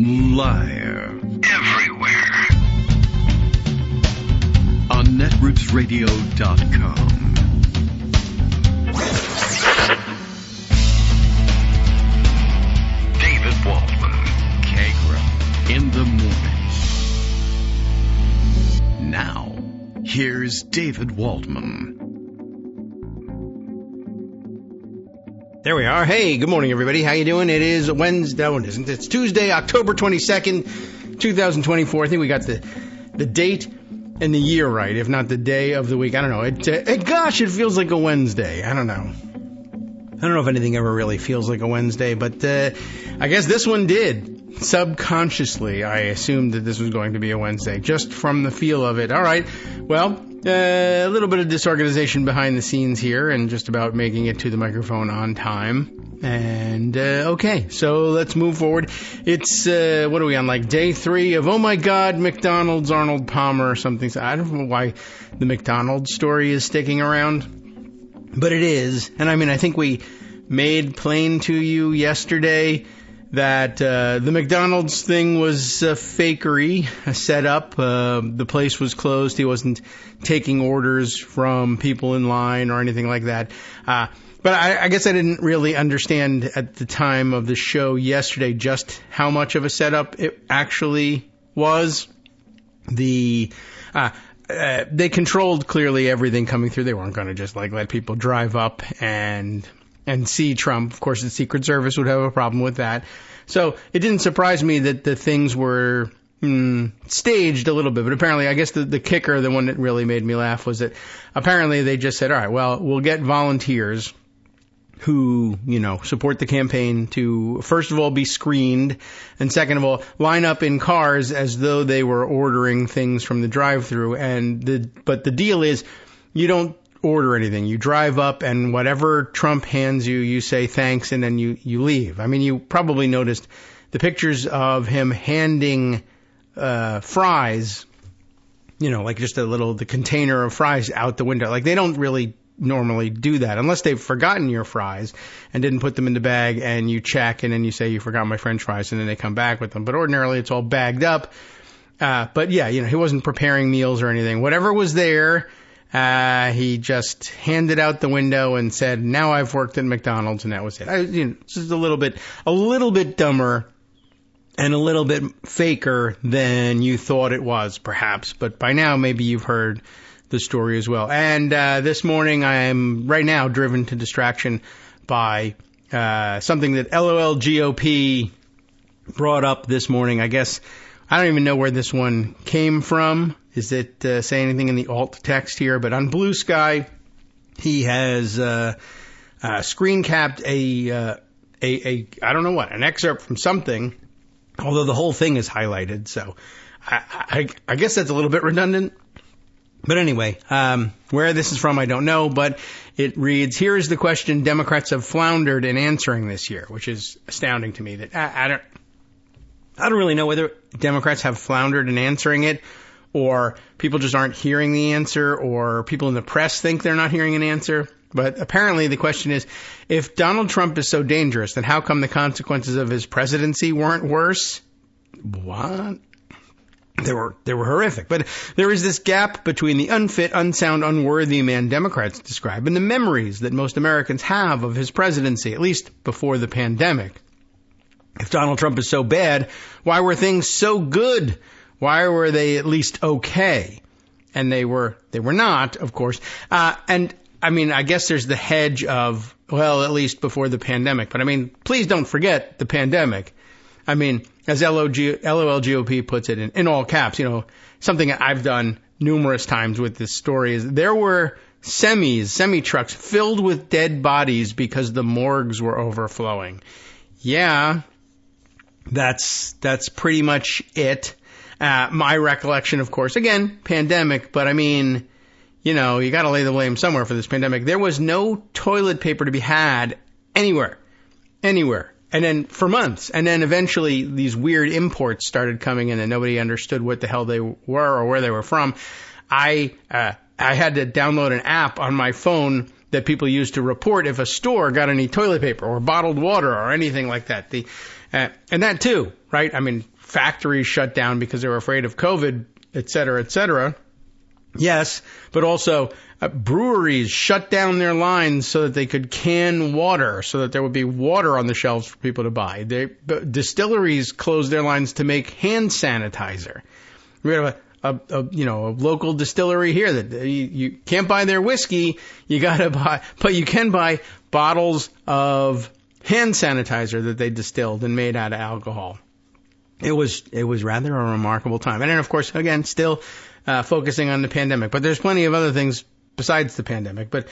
Liar. Everywhere. On netrootsradio.com. David Waldman. Kagro. In the morning. Now, here's David Waldman. There we are. Hey, good morning, everybody. How you doing? It is Wednesday. No, it isn't. It's Tuesday, October 22nd, 2024. I think we got the date and the year right, if not the day of the week. I don't know. Gosh, it feels like a Wednesday. I don't know. I don't know if anything ever really feels like a Wednesday, but I guess this one did. Subconsciously, I assumed that this was going to be a Wednesday, just from the feel of it. All right. Well, a little bit of disorganization behind the scenes here and just about making it to the microphone on time. And, okay, so let's move forward. It's, what are we on, like day 3 of, oh my God, McDonald's, Arnold Palmer or something. I don't know why the McDonald's story is sticking around, but it is. And I mean, I think we made plain to you yesterday that the McDonald's thing was a fakery, a setup. The place was closed. He wasn't taking orders from people in line or anything like that. But I guess I didn't really understand at the time of the show yesterday just how much of a setup it actually was. They controlled clearly everything coming through. They weren't going to just like let people drive up and see Trump. Of course, the Secret Service would have a problem with that. So it didn't surprise me that the things were staged a little bit. But apparently, I guess the kicker, the one that really made me laugh, was that apparently they just said, all right, well, we'll get volunteers who, support the campaign to, first of all, be screened, and second of all, line up in cars as though they were ordering things from the drive-thru. But the deal is, you don't order anything. You drive up, and whatever Trump hands you, you say thanks, and then you leave. I mean, you probably noticed the pictures of him handing fries, like just the container of fries out the window. Like, they don't really normally do that unless they've forgotten your fries and didn't put them in the bag, and you check, and then you say, you forgot my French fries, and then they come back with them. But ordinarily, it's all bagged up. But yeah, he wasn't preparing meals or anything. Whatever was there, he just handed out the window and said, now I've worked at McDonald's, and that was it. It's just a little bit dumber and a little bit faker than you thought it was, perhaps. But by now, maybe you've heard the story as well. And this morning, I am right now driven to distraction by something that LOL GOP brought up this morning. I guess I don't even know where this one came from. Is it say anything in the alt text here? But on Blue Sky, he has screen capped a I don't know what, an excerpt from something, although the whole thing is highlighted. So I guess that's a little bit redundant. But anyway, where this is from, I don't know. But it reads, here is the question Democrats have floundered in answering this year, which is astounding to me. That I don't really know whether Democrats have floundered in answering it, or people just aren't hearing the answer, or people in the press think they're not hearing an answer. But apparently the question is, if Donald Trump is so dangerous, then how come the consequences of his presidency weren't worse? What? They were horrific. But there is this gap between the unfit, unsound, unworthy man Democrats describe and the memories that most Americans have of his presidency, at least before the pandemic. If Donald Trump is so bad, why were things so good? Why were they at least okay? And they were not, of course. And I mean, I guess there's the hedge of, well, at least before the pandemic. But I mean, please don't forget the pandemic. I mean, as LOLGOP puts it in all caps, something I've done numerous times with this story is there were semi trucks filled with dead bodies because the morgues were overflowing. Yeah, that's pretty much it. My recollection, of course, again, pandemic, but I mean, you got to lay the blame somewhere for this pandemic. There was no toilet paper to be had anywhere. And then for months. And then eventually these weird imports started coming in and nobody understood what the hell they were or where they were from. I had to download an app on my phone that people use to report if a store got any toilet paper or bottled water or anything like that. And that too, right? I mean, factories shut down because they were afraid of COVID, et cetera, et cetera. Yes, but also breweries shut down their lines so that they could can water, so that there would be water on the shelves for people to buy. Distilleries closed their lines to make hand sanitizer. We have a local distillery here that you can't buy their whiskey. You gotta buy, but you can buy bottles of hand sanitizer that they distilled and made out of alcohol. It was rather a remarkable time. And then, of course, again, still focusing on the pandemic. But there's plenty of other things besides the pandemic. But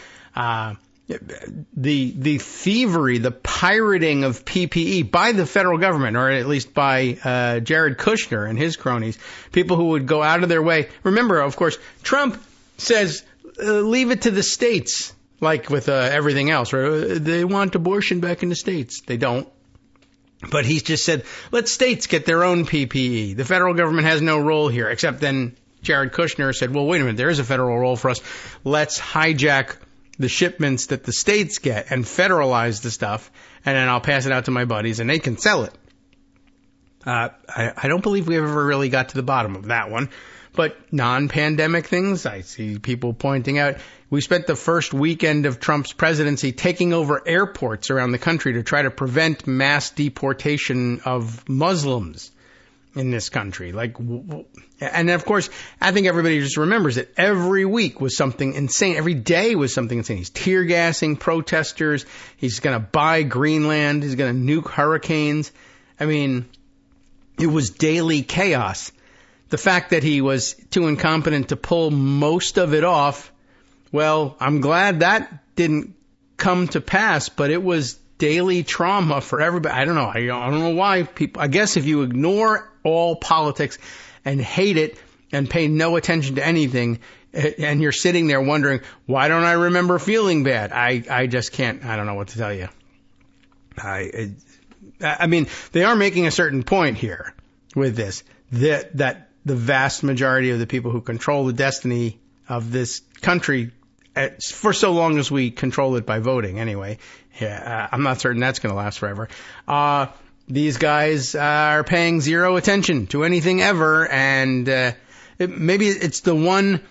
the thievery, the pirating of PPE by the federal government, or at least by Jared Kushner and his cronies, people who would go out of their way. Remember, of course, Trump says, leave it to the states, like with everything else. Right? They want abortion back in the states. They don't. But he's just said, let states get their own PPE. The federal government has no role here, except then Jared Kushner said, well, wait a minute, there is a federal role for us. Let's hijack the shipments that the states get and federalize the stuff, and then I'll pass it out to my buddies, and they can sell it. I don't believe we ever really got to the bottom of that one. But non-pandemic things, I see people pointing out, we spent the first weekend of Trump's presidency taking over airports around the country to try to prevent mass deportation of Muslims in this country. And of course, I think everybody just remembers that every week was something insane. Every day was something insane. He's tear gassing protesters. He's going to buy Greenland. He's going to nuke hurricanes. I mean, it was daily chaos. The fact that he was too incompetent to pull most of it off, well, I'm glad that didn't come to pass, but it was daily trauma for everybody. I don't know. I don't know why people, I guess if you ignore all politics and hate it and pay no attention to anything, and you're sitting there wondering, why don't I remember feeling bad? I just can't. I don't know what to tell you. I mean, they are making a certain point here with this, that the vast majority of the people who control the destiny of this country, for so long as we control it by voting anyway, I'm not certain that's going to last forever. These guys are paying zero attention to anything ever, and maybe it's the one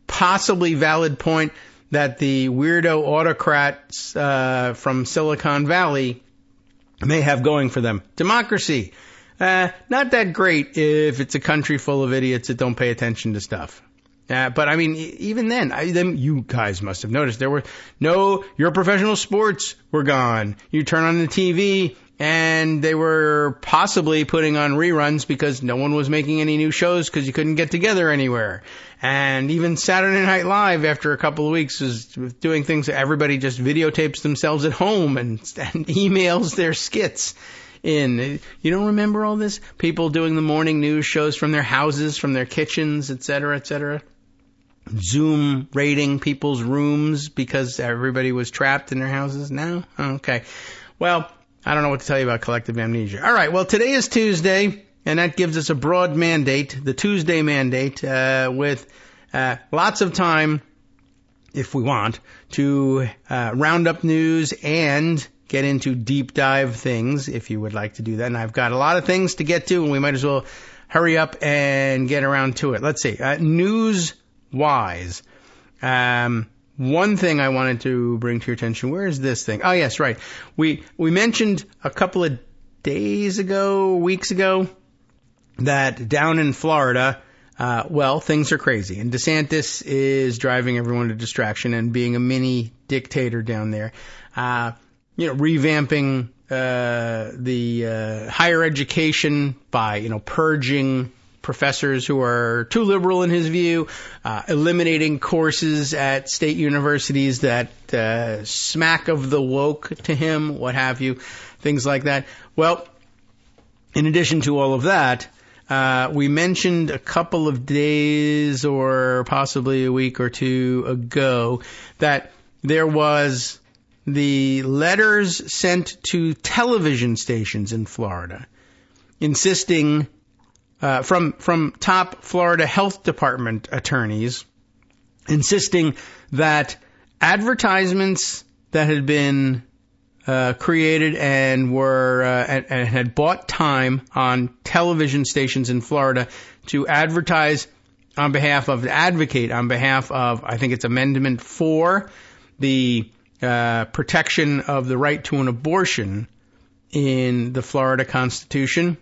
possibly valid point that the weirdo autocrats from Silicon Valley may have going for them. Democracy. Not that great if it's a country full of idiots that don't pay attention to stuff. But I mean, even then, you guys must have noticed your professional sports were gone. You turn on the TV and they were possibly putting on reruns because no one was making any new shows because you couldn't get together anywhere. And even Saturday Night Live, after a couple of weeks, was doing things that everybody just videotapes themselves at home and emails their skits in. You don't remember all this? People doing the morning news shows from their houses, from their kitchens, et cetera, et cetera. Zoom raiding people's rooms because everybody was trapped in their houses. No? Okay. Well, I don't know what to tell you about collective amnesia. All right. Well, today is Tuesday, and that gives us a broad mandate, the Tuesday mandate, with lots of time, if we want, to round up news and get into deep dive things, if you would like to do that. And I've got a lot of things to get to, and we might as well hurry up and get around to it. Let's see. News-wise, one thing I wanted to bring to your attention. Where is this thing? Oh, yes, right. We mentioned a couple of weeks ago, that down in Florida, things are crazy. And DeSantis is driving everyone to distraction and being a mini dictator down there. Revamping the higher education by, purging professors who are too liberal in his view, eliminating courses at state universities that smack of the woke to him, what have you, things like that. Well, in addition to all of that, we mentioned a couple of days or possibly a week or two ago that there was the letters sent to television stations in Florida insisting from top Florida Health Department attorneys insisting that advertisements that had been created and were and had bought time on television stations in Florida to advocate on behalf of, I think it's Amendment 4, the protection of the right to an abortion in the Florida Constitution,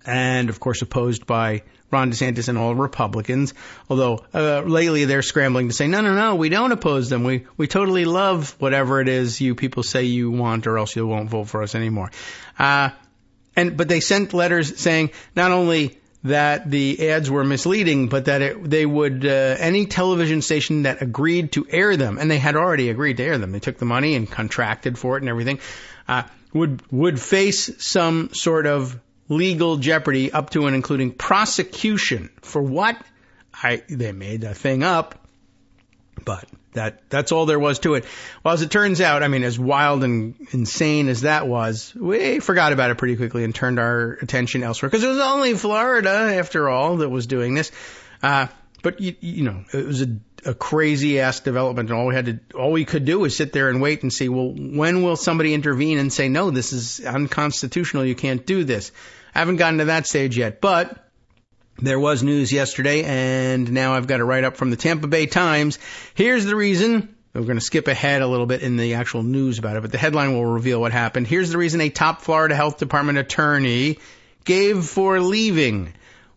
and of course opposed by Ron DeSantis and all Republicans, although lately they're scrambling to say, no, we don't oppose them. We totally love whatever it is you people say you want, or else you won't vote for us anymore. But they sent letters saying not only that the ads were misleading, but that they would, any television station that agreed to air them, and they had already agreed to air them, they took the money and contracted for it and everything, would face some sort of legal jeopardy up to and including prosecution for what? They made the thing up, but that's all there was to it. Well, as it turns out, I mean, as wild and insane as that was, we forgot about it pretty quickly and turned our attention elsewhere, because it was only Florida, after all, that was doing this. But you know, it was a crazy ass development, and all we could do was sit there and wait and see, well, when will somebody intervene and say, no, this is unconstitutional, you can't do this. I haven't gotten to that stage yet, but there was news yesterday, and now I've got a write-up from the Tampa Bay Times. Here's the reason. We're going to skip ahead a little bit in the actual news about it, but the headline will reveal what happened. Here's the reason a top Florida Health Department attorney gave for leaving.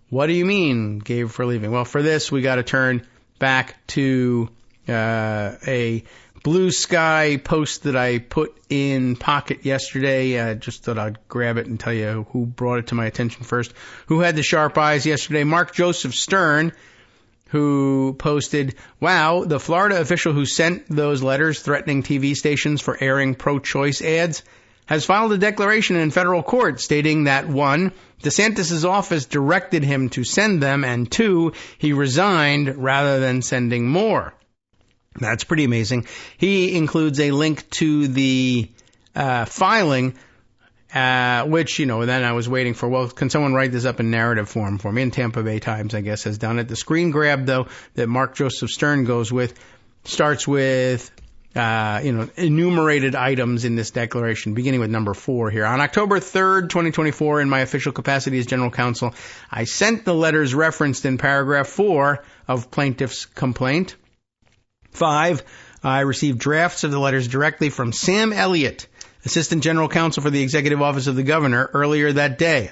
What do you mean, gave for leaving? Well, for this, we got to turn back to a Blue Sky post that I put in Pocket yesterday. Just thought I'd grab it and tell you who brought it to my attention first. Who had the sharp eyes yesterday? Mark Joseph Stern, who posted, wow, the Florida official who sent those letters threatening TV stations for airing pro-choice ads has filed a declaration in federal court stating that, 1, DeSantis' office directed him to send them, and 2, he resigned rather than sending more. That's pretty amazing. He includes a link to the filing, which, you know, then I was waiting for, well, can someone write this up in narrative form for me? And Tampa Bay Times, I guess, has done it. The screen grab, though, that Mark Joseph Stern goes with starts with, enumerated items in this declaration, beginning with number 4 here. On October 3rd, 2024, in my official capacity as general counsel, I sent the letters referenced in paragraph 4 of plaintiff's complaint. 5, I received drafts of the letters directly from Sam Elliott, Assistant General Counsel for the Executive Office of the Governor, earlier that day.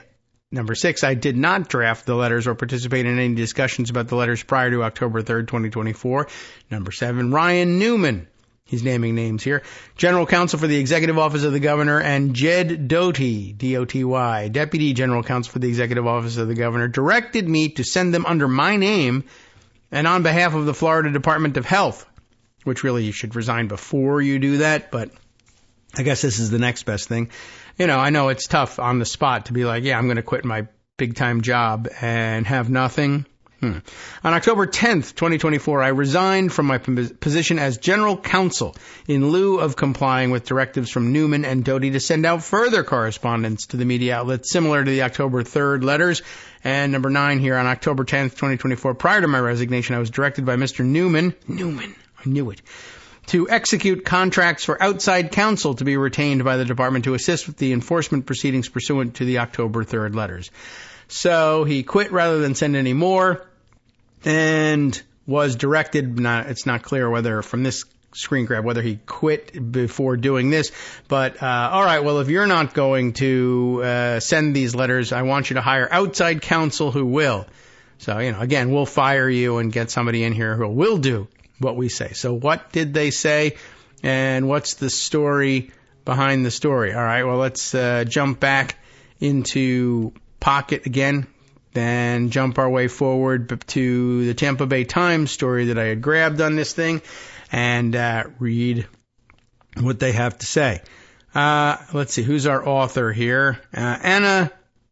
Number 6, I did not draft the letters or participate in any discussions about the letters prior to October 3rd, 2024. Number 7, Ryan Newman, he's naming names here, General Counsel for the Executive Office of the Governor, and Jed Doty, D-O-T-Y, Deputy General Counsel for the Executive Office of the Governor, directed me to send them under my name and on behalf of the Florida Department of Health, which really you should resign before you do that, but I guess this is the next best thing. You know, I know it's tough on the spot to be like, yeah, I'm going to quit my big-time job and have nothing. On October 10th, 2024, I resigned from my position as general counsel in lieu of complying with directives from Newman and Doty to send out further correspondence to the media outlets similar to the October 3rd letters. And number 9 here, on October 10th, 2024, prior to my resignation, I was directed by Mr. Newman, I knew it, to execute contracts for outside counsel to be retained by the department to assist with the enforcement proceedings pursuant to the October 3rd letters. So he quit rather than send any more, and was directed, it's not clear whether from this screen grab whether he quit before doing this, but all right, well, if you're not going to send these letters, I want you to hire outside counsel who will. So, you know, again, we'll fire you and get somebody in here who will do what we say. So what did they say, and what's the story behind the story? All right, well, let's jump back into Pocket again, then jump our way forward to the Tampa Bay Times story that I had grabbed on this thing, and read what they have to say. Let's see, who's our author here? Anna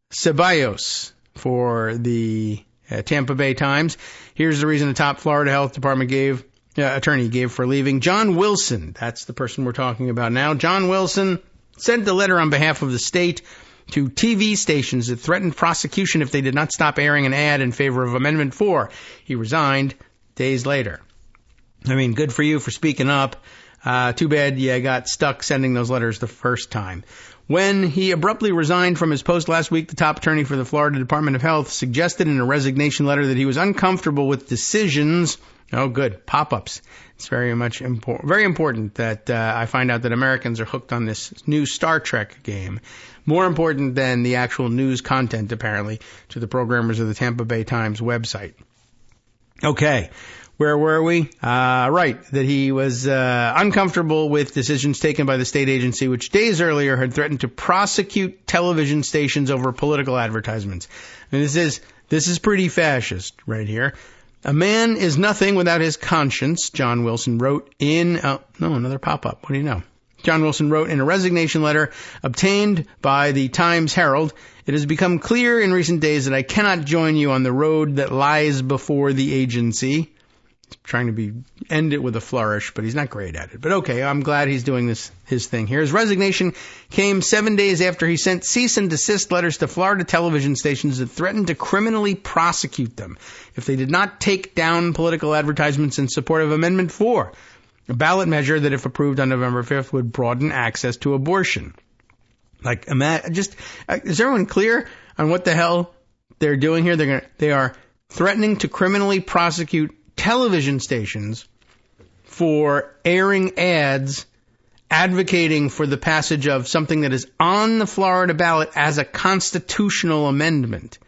Ceballos for the Tampa Bay Times. Here's the reason the top Florida Health Department attorney gave for leaving. John Wilson, that's the person we're talking about now. John Wilson sent a letter on behalf of the state to TV stations that threatened prosecution if they did not stop airing an ad in favor of Amendment 4. He resigned days later. I mean, good for you for speaking up. Too bad you got stuck sending those letters the first time. When he abruptly resigned from his post last week, the top attorney for the Florida Department of Health suggested in a resignation letter that he was uncomfortable with decisions. Oh, good. Pop-ups. It's very important that I find out that Americans are hooked on this new Star Trek game. More important than the actual news content, apparently, to the programmers of the Tampa Bay Times website. Okay. Where were we? Right, that he was uncomfortable with decisions taken by the state agency, which days earlier had threatened to prosecute television stations over political advertisements. And this is pretty fascist right here. A man is nothing without his conscience, John Wilson wrote in... another pop-up. What do you know? John Wilson wrote in a resignation letter obtained by the Times Herald, "It has become clear in recent days that I cannot join you on the road that lies before the agency." He's trying to end it with a flourish, but he's not great at it. But okay, I'm glad he's doing his thing here. His resignation came 7 days after he sent cease and desist letters to Florida television stations that threatened to criminally prosecute them if they did not take down political advertisements in support of Amendment 4, a ballot measure that, if approved on November 5th, would broaden access to abortion. Is everyone clear on what the hell they're doing here? They are threatening to criminally prosecute television stations for airing ads advocating for the passage of something that is on the Florida ballot as a constitutional amendment.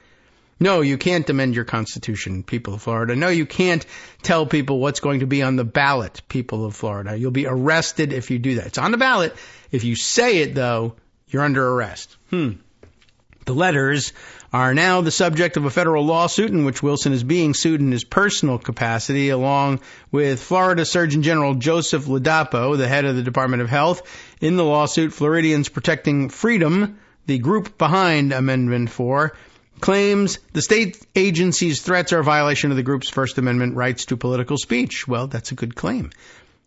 No, you can't amend your constitution, people of Florida. No, you can't tell people what's going to be on the ballot, people of Florida. You'll be arrested if you do that. It's on the ballot. If you say it, though, you're under arrest. The letters are now the subject of a federal lawsuit in which Wilson is being sued in his personal capacity, along with Florida Surgeon General Joseph Ladapo, the head of the Department of Health. In the lawsuit, Floridians Protecting Freedom, the group behind Amendment 4, claims the state agency's threats are a violation of the group's First Amendment rights to political speech. Well, that's a good claim.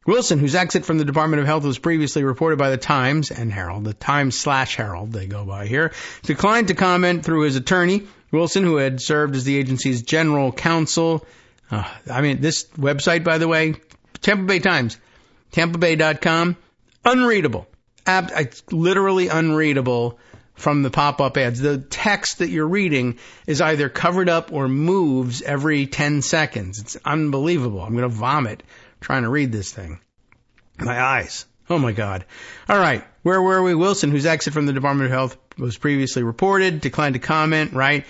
Wilson, whose exit from the Department of Health was previously reported by the Times and Herald, the Times/Herald they go by here, declined to comment through his attorney. Wilson, who had served as the agency's general counsel, this website, by the way, Tampa Bay Times, tampabay.com, unreadable. It's literally unreadable from the pop-up ads. The text that you're reading is either covered up or moves every 10 seconds. It's unbelievable. I'm going to vomit trying to read this thing. My eyes. Oh, my God. All right. Where were we? Wilson, whose exit from the Department of Health was previously reported, declined to comment, right?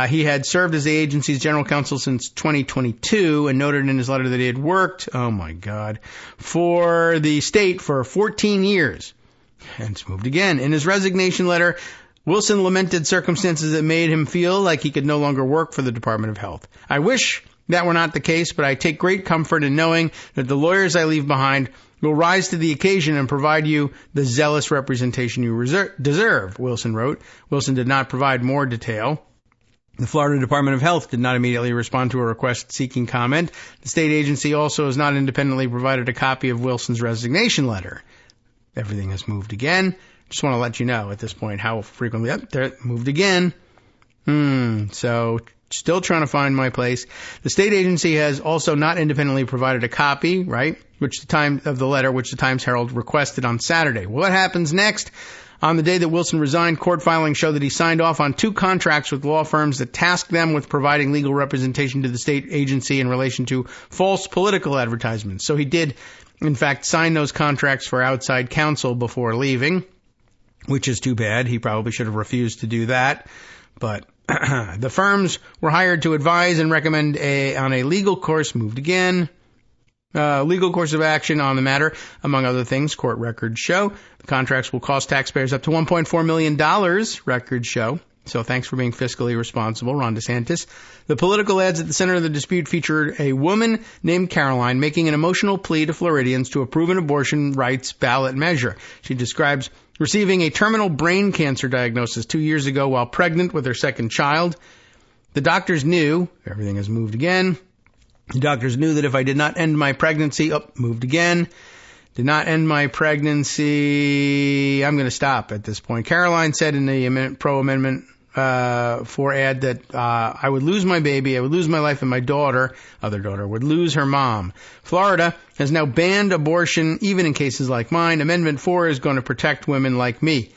He had served as the agency's general counsel since 2022 and noted in his letter that he had worked, oh, my God, for the state for 14 years. And it's moved again. In his resignation letter, Wilson lamented circumstances that made him feel like he could no longer work for the Department of Health. "I wish that were not the case, but I take great comfort in knowing that the lawyers I leave behind will rise to the occasion and provide you the zealous representation you deserve," Wilson wrote. Wilson did not provide more detail. The Florida Department of Health did not immediately respond to a request seeking comment. The state agency also has not independently provided a copy of Wilson's resignation letter. Everything has moved again. Just want to let you know at this point how frequently. It moved again. So still trying to find my place. The state agency has also not independently provided a copy, right, which the Times Herald requested on Saturday. What happens next? On the day that Wilson resigned, court filings show that he signed off on 2 contracts with law firms that tasked them with providing legal representation to the state agency in relation to false political advertisements. So he did, in fact, sign those contracts for outside counsel before leaving, which is too bad. He probably should have refused to do that. But the firms were hired to advise and recommend on a legal course, moved again, legal course of action on the matter, among other things, court records show. The contracts will cost taxpayers up to $1.4 million, records show. So thanks for being fiscally responsible, Ron DeSantis. The political ads at the center of the dispute featured a woman named Caroline making an emotional plea to Floridians to approve an abortion rights ballot measure. She describes receiving a terminal brain cancer diagnosis 2 years ago while pregnant with her second child. The doctors knew, everything has moved again. The doctors knew that if I did not end my pregnancy, moved again. Did not end my pregnancy. I'm going to stop at this point. Caroline said in the pro-amendment for ad that I would lose my baby, I would lose my life, and my other daughter, would lose her mom. Florida has now banned abortion, even in cases like mine. Amendment 4 is going to protect women like me.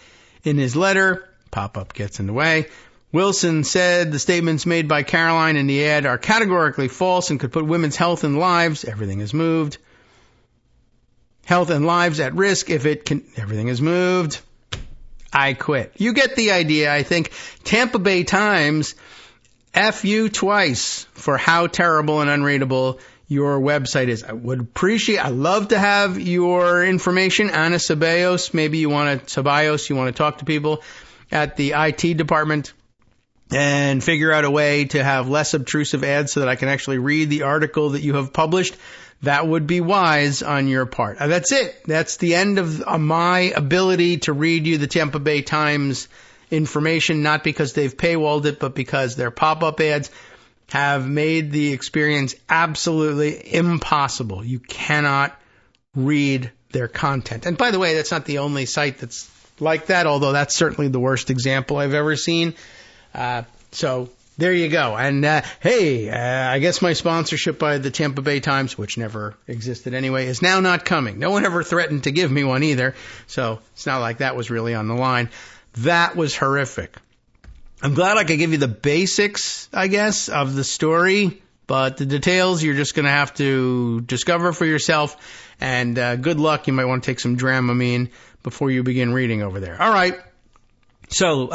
In his letter, pop-up gets in the way, Wilson said the statements made by Caroline in the ad are categorically false and could put women's health and lives, everything is moved, health and lives at risk if it can, everything is moved. I quit. You get the idea, I think. Tampa Bay Times, F you twice for how terrible and unreadable your website is. I'd love to have your information. Ana Ceballos, maybe you want to talk to people at the IT department and figure out a way to have less obtrusive ads so that I can actually read the article that you have published. That would be wise on your part. That's it. That's the end of my ability to read you the Tampa Bay Times information, not because they've paywalled it, but because their pop-up ads have made the experience absolutely impossible. You cannot read their content. And by the way, that's not the only site that's like that, although that's certainly the worst example I've ever seen. So there you go. And I guess my sponsorship by the Tampa Bay Times, which never existed anyway, is now not coming. No one ever threatened to give me one either, so it's not like that was really on the line. That was horrific. I'm glad I could give you the basics, I guess, of the story, but the details you're just going to have to discover for yourself, and good luck. You might want to take some Dramamine before you begin reading over there. All right. So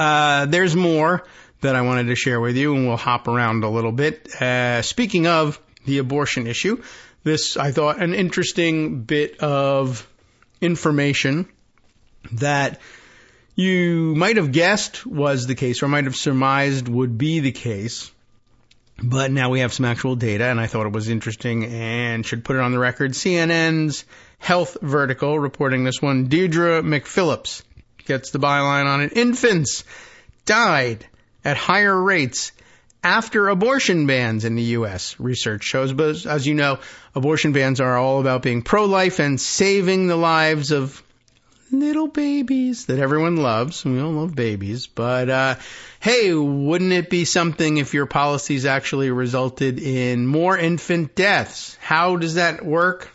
there's more that I wanted to share with you, and we'll hop around a little bit. Speaking of the abortion issue, this, I thought, an interesting bit of information that you might have guessed was the case, or might have surmised would be the case, but now we have some actual data, and I thought it was interesting and should put it on the record. CNN's Health Vertical reporting this one. Deirdre McPhillips gets the byline on it. Infants died at higher rates after abortion bans in the U.S., research shows. But as you know, abortion bans are all about being pro-life and saving the lives of little babies that everyone loves. We all love babies. But, hey, wouldn't it be something if your policies actually resulted in more infant deaths? How does that work?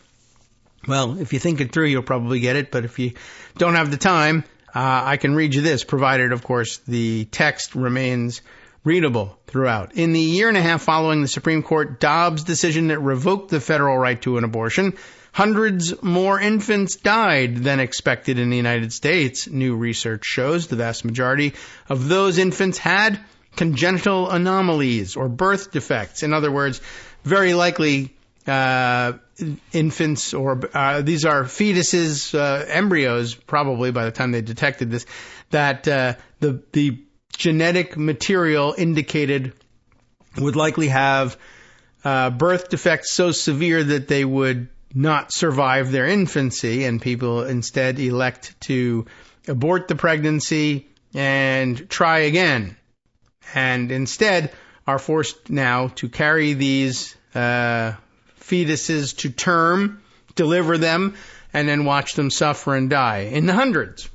Well, if you think it through, you'll probably get it. But if you don't have the time, I can read you this, provided, of course, the text remains readable throughout. In the year and a half following the Supreme Court Dobbs decision that revoked the federal right to an abortion, hundreds more infants died than expected in the United States. New research shows the vast majority of those infants had congenital anomalies or birth defects. In other words, very likely infants, or these are fetuses, embryos, probably by the time they detected this, that the genetic material indicated would likely have birth defects so severe that they would not survive their infancy, and people instead elect to abort the pregnancy and try again, and instead are forced now to carry these fetuses to term, deliver them, and then watch them suffer and die in the hundreds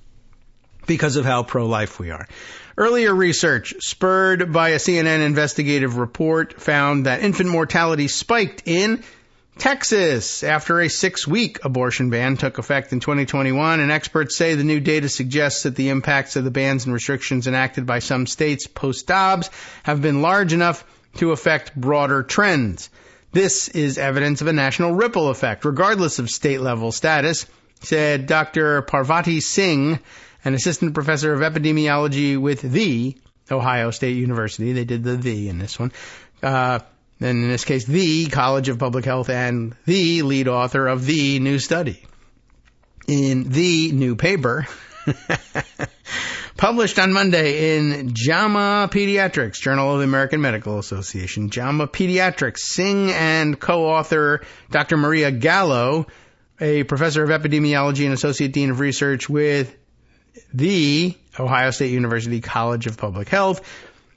because of how pro-life we are. Earlier research, spurred by a CNN investigative report, found that infant mortality spiked in Texas after a 6-week abortion ban took effect in 2021, and experts say the new data suggests that the impacts of the bans and restrictions enacted by some states post-Dobbs have been large enough to affect broader trends. This is evidence of a national ripple effect, regardless of state-level status, said Dr. Parvati Singh, an assistant professor of epidemiology with the Ohio State University. They did the in this one. And in this case, the College of Public Health, and the lead author of the new study. In the new paper, published on Monday in JAMA Pediatrics, Journal of the American Medical Association, JAMA Pediatrics, Singh and co-author Dr. Maria Gallo, a professor of epidemiology and associate dean of research with the Ohio State University College of Public Health,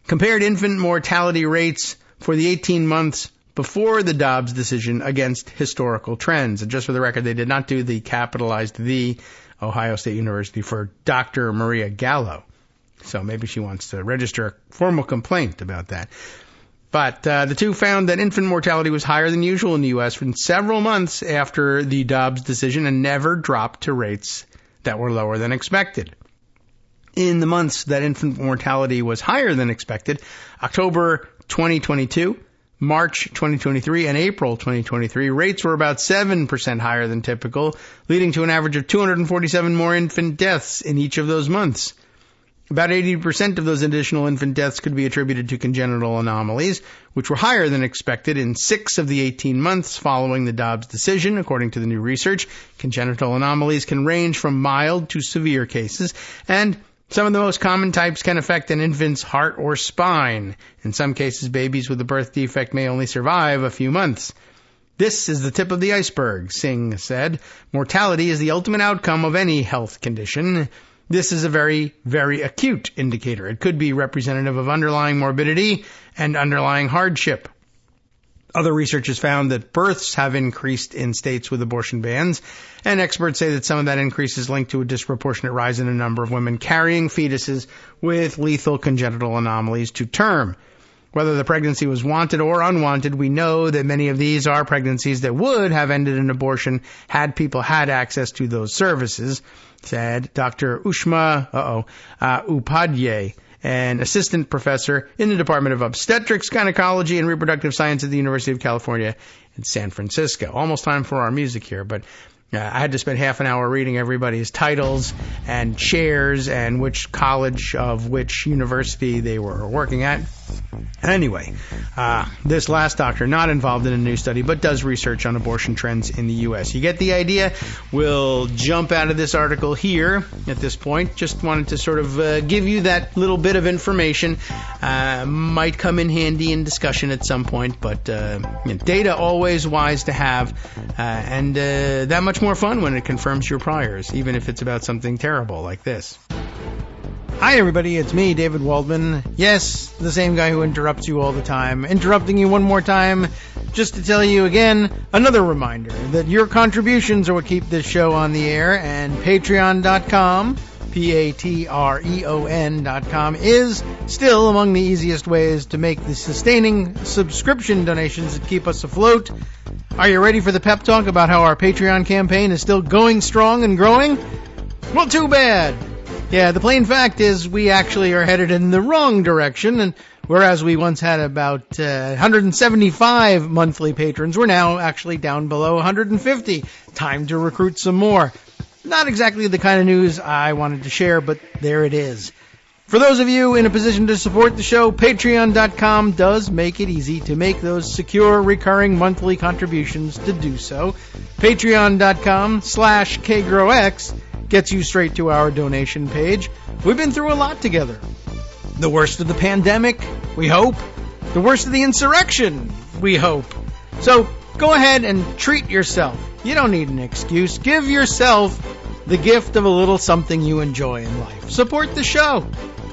compared infant mortality rates for the 18 months before the Dobbs decision against historical trends. And just for the record, they did not do the capitalized the Ohio State University for Dr. Maria Gallo. So maybe she wants to register a formal complaint about that. But the two found that infant mortality was higher than usual in the U.S. for several months after the Dobbs decision and never dropped to rates that were lower than expected. In the months that infant mortality was higher than expected, October 2022, March 2023, and April 2023, rates were about 7% higher than typical, leading to an average of 247 more infant deaths in each of those months. About 80% of those additional infant deaths could be attributed to congenital anomalies, which were higher than expected in 6 of the 18 months following the Dobbs decision. According to the new research, congenital anomalies can range from mild to severe cases, and some of the most common types can affect an infant's heart or spine. In some cases, babies with a birth defect may only survive a few months. This is the tip of the iceberg, Singh said. Mortality is the ultimate outcome of any health condition. This is a very, very acute indicator. It could be representative of underlying morbidity and underlying hardship. Other research has found that births have increased in states with abortion bans, and experts say that some of that increase is linked to a disproportionate rise in the number of women carrying fetuses with lethal congenital anomalies to term. Whether the pregnancy was wanted or unwanted, we know that many of these are pregnancies that would have ended in abortion had people had access to those services, said Dr. Ushma Upadhyay, an assistant professor in the Department of Obstetrics, Gynecology, and Reproductive Science at the University of California in San Francisco. Almost time for our music here, but I had to spend half an hour reading everybody's titles and chairs and which college of which university they were working at. Anyway, this last doctor, not involved in a new study, but does research on abortion trends in the U.S. You get the idea? We'll jump out of this article here at this point. Just wanted to sort of give you that little bit of information. Might come in handy in discussion at some point, but data always wise to have, and that much more fun when it confirms your priors, even if it's about something terrible like this. Hi everybody, it's me, David Waldman. Yes, the same guy who interrupts you all the time. Interrupting you one more time, just to tell you again, another reminder that your contributions are what keep this show on the air, and Patreon.com, Patreon.com, is still among the easiest ways to make the sustaining subscription donations that keep us afloat. Are you ready for the pep talk about how our Patreon campaign is still going strong and growing? Well, too bad. Yeah, the plain fact is we actually are headed in the wrong direction, and whereas we once had about 175 monthly patrons, we're now actually down below 150. Time to recruit some more. Not exactly the kind of news I wanted to share, but there it is. For those of you in a position to support the show, Patreon.com does make it easy to make those secure, recurring monthly contributions to do so. Patreon.com/KagroX gets you straight to our donation page. We've been through a lot together. The worst of the pandemic, we hope. The worst of the insurrection, we hope. So go ahead and treat yourself. You don't need an excuse. Give yourself the gift of a little something you enjoy in life. Support the show.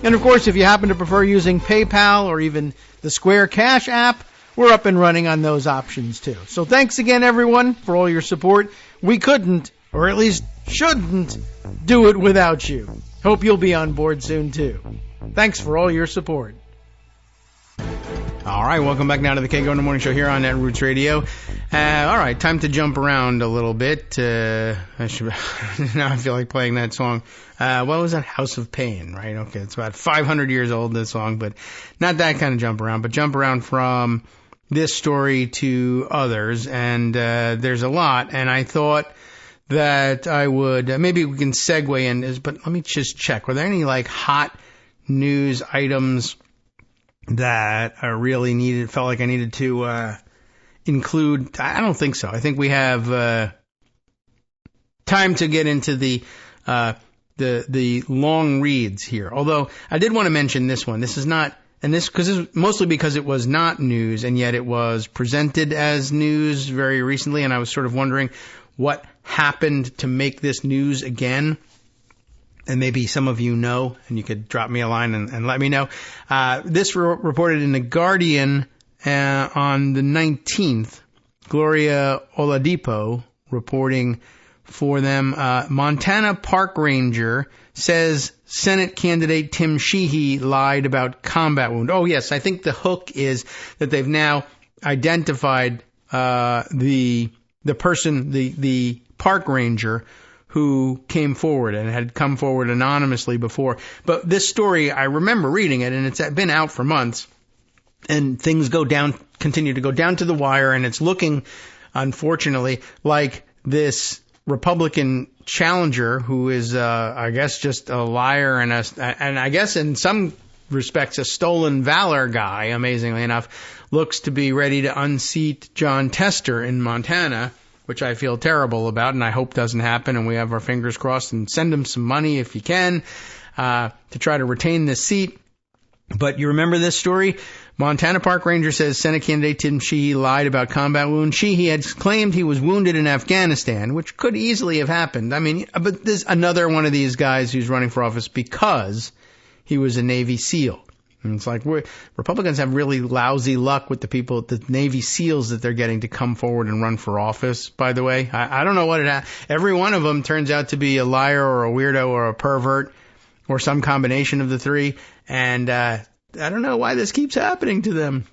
And of course, if you happen to prefer using PayPal or even the Square Cash app, we're up and running on those options too. So thanks again, everyone, for all your support. We couldn't, or at least shouldn't, do it without you. Hope you'll be on board soon too. Thanks for all your support. All right, welcome back now to the Kagro in the Morning Show here on Net Roots Radio. All right, time to jump around a little bit. Now I feel like playing that song. What was that? House of Pain, right? Okay, it's about 500 years old, this song, but not that kind of jump around, but jump around from this story to others, and there's a lot, and I thought that I would, maybe we can segue in this, but let me just check. Were there any like hot news items that I really felt like I needed to include? I don't think so. I think we have time to get into the long reads here. Although I did want to mention this one. This is not, and this mostly because it was not news, and yet it was presented as news very recently, and I was sort of wondering what happened to make this news again. And maybe some of you know, and you could drop me a line and let me know. This reported in The Guardian on the 19th. Gloria Oladipo reporting for them. Montana park ranger says Senate candidate Tim Sheehy lied about combat wound. Oh, yes, I think the hook is that they've now identified the person, the park ranger who came forward and had come forward anonymously before. But this story, I remember reading it, and it's been out for months, and things continue to go down to the wire, and it's looking, unfortunately, like this Republican challenger who is, I guess, just a liar and I guess in some respects a stolen valor guy, amazingly enough, looks to be ready to unseat John Tester in Montana, which I feel terrible about, and I hope doesn't happen, and we have our fingers crossed, and send him some money if you can to try to retain this seat. But you remember this story? Montana park ranger says Senate candidate Tim Sheehy lied about combat wound. Sheehy had claimed he was wounded in Afghanistan, which could easily have happened. I mean, but there's another one of these guys who's running for office because he was a Navy SEAL. And it's like Republicans have really lousy luck with the Navy SEALs that they're getting to come forward and run for office, by the way. I don't know what every one of them turns out to be a liar or a weirdo or a pervert or some combination of the three. And I don't know why this keeps happening to them.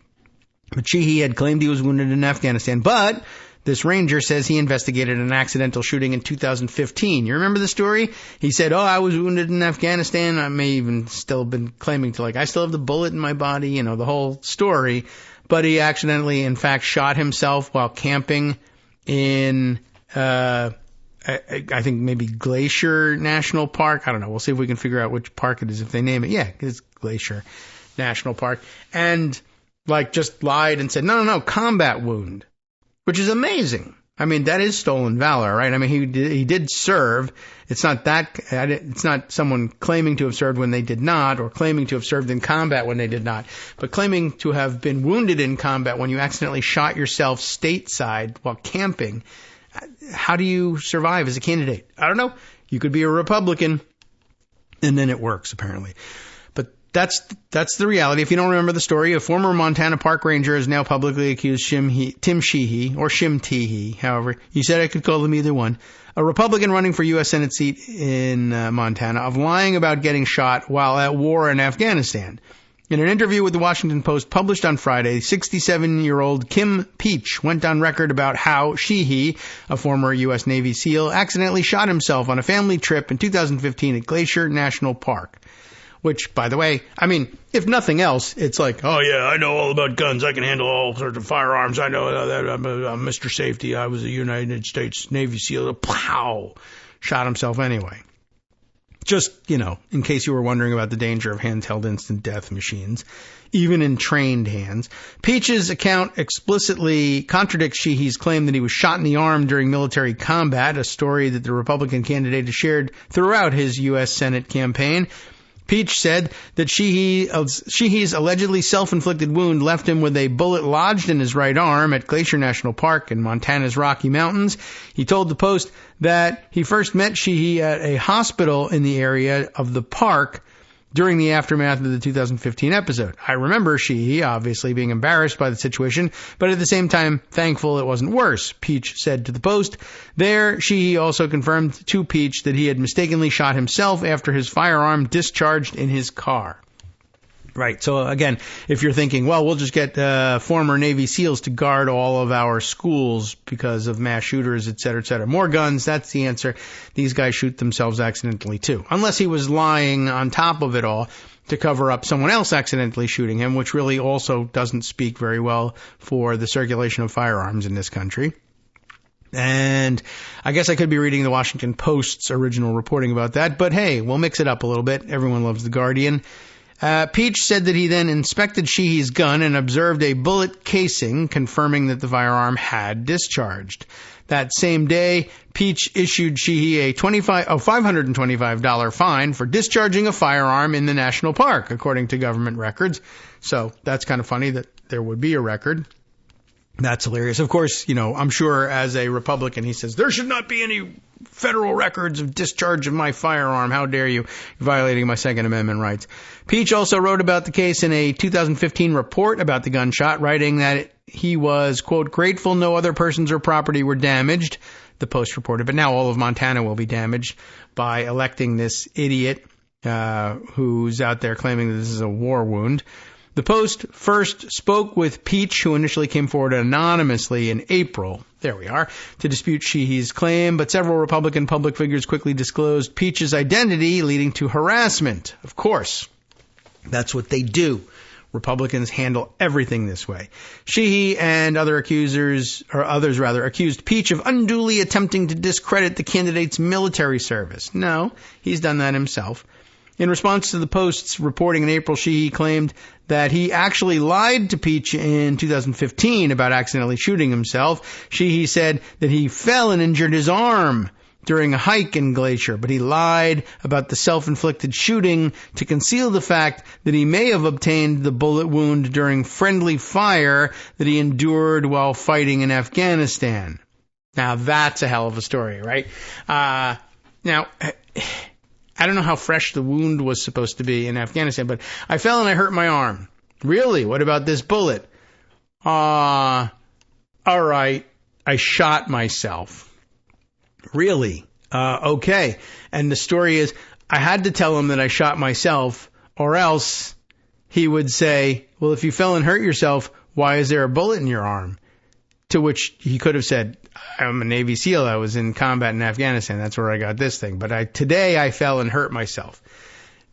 But Sheehy had claimed he was wounded in Afghanistan. But this ranger says he investigated an accidental shooting in 2015. You remember the story? He said, I was wounded in Afghanistan. I may even still been claiming to, I still have the bullet in my body, the whole story. But he accidentally, in fact, shot himself while camping in, I think maybe Glacier National Park. I don't know. We'll see if we can figure out which park it is if they name it. Yeah, it's Glacier National Park. And, just lied and said, no, combat wound. Which is amazing. I mean, that is stolen valor, right? I mean, he did serve. It's not someone claiming to have served when they did not, or claiming to have served in combat when they did not, but claiming to have been wounded in combat when you accidentally shot yourself stateside while camping. How do you survive as a candidate? I don't know. You could be a Republican, and then it works, apparently. That's the reality. If you don't remember the story, a former Montana park ranger has now publicly accused Tim Sheehy, or Shim Teehee, however. You said I could call them either one, a Republican running for U.S. Senate seat in Montana, of lying about getting shot while at war in Afghanistan. In an interview with the Washington Post published on Friday, 67-year-old Kim Peach went on record about how Sheehy, a former U.S. Navy SEAL, accidentally shot himself on a family trip in 2015 at Glacier National Park. Which, by the way, I mean, if nothing else, it's like, oh yeah, I know all about guns. I can handle all sorts of firearms. I know that I'm Mr. Safety. I was a United States Navy SEAL. Pow! Shot himself anyway. Just, in case you were wondering about the danger of handheld instant death machines, even in trained hands. Peach's account explicitly contradicts Sheehy's claim that he was shot in the arm during military combat, a story that the Republican candidate has shared throughout his U.S. Senate campaign. Peach said that Sheehy's allegedly self-inflicted wound left him with a bullet lodged in his right arm at Glacier National Park in Montana's Rocky Mountains. He told the Post that he first met Sheehy at a hospital in the area of the park during the aftermath of the 2015 episode. I remember Sheehy obviously being embarrassed by the situation, but at the same time thankful it wasn't worse, Peach said to the Post. There, Sheehy also confirmed to Peach that he had mistakenly shot himself after his firearm discharged in his car. Right, so again, if you're thinking, well, we'll just get former Navy SEALs to guard all of our schools because of mass shooters, et cetera, more guns, that's the answer. These guys shoot themselves accidentally too. Unless he was lying on top of it all to cover up someone else accidentally shooting him, which really also doesn't speak very well for the circulation of firearms in this country. And I guess I could be reading the Washington Post's original reporting about that, but hey, we'll mix it up a little bit. Everyone loves The Guardian. Peach said that he then inspected Sheehy's gun and observed a bullet casing, confirming that the firearm had discharged. That same day, Peach issued Sheehy a $525 fine for discharging a firearm in the national park, according to government records. So that's kind of funny that there would be a record. That's hilarious. Of course, I'm sure as a Republican, he says, there should not be any federal records of discharge of my firearm. How dare you? You're violating my Second Amendment rights. Peach also wrote about the case in a 2015 report about the gunshot, writing that he was, quote, grateful no other persons or property were damaged. the Post reported. But now all of Montana will be damaged by electing this idiot who's out there claiming that this is a war wound. The Post first spoke with Peach, who initially came forward anonymously in April, there we are, to dispute Sheehy's claim, but several Republican public figures quickly disclosed Peach's identity, leading to harassment. Of course, that's what they do. Republicans handle everything this way. Sheehy and others accused Peach of unduly attempting to discredit the candidate's military service. No, he's done that himself. In response to the Post's reporting in April, Sheehy claimed that he actually lied to Peach in 2015 about accidentally shooting himself. Sheehy said that he fell and injured his arm during a hike in Glacier, but he lied about the self-inflicted shooting to conceal the fact that he may have obtained the bullet wound during friendly fire that he endured while fighting in Afghanistan. Now, that's a hell of a story, right? Now, I don't know how fresh the wound was supposed to be in Afghanistan, but I fell and I hurt my arm. Really? What about this bullet? All right. I shot myself. Really? Okay. And the story is, I had to tell him that I shot myself, or else he would say, well, if you fell and hurt yourself, why is there a bullet in your arm? To which he could have said, I'm a Navy SEAL. I was in combat in Afghanistan. That's where I got this thing. But today I fell and hurt myself.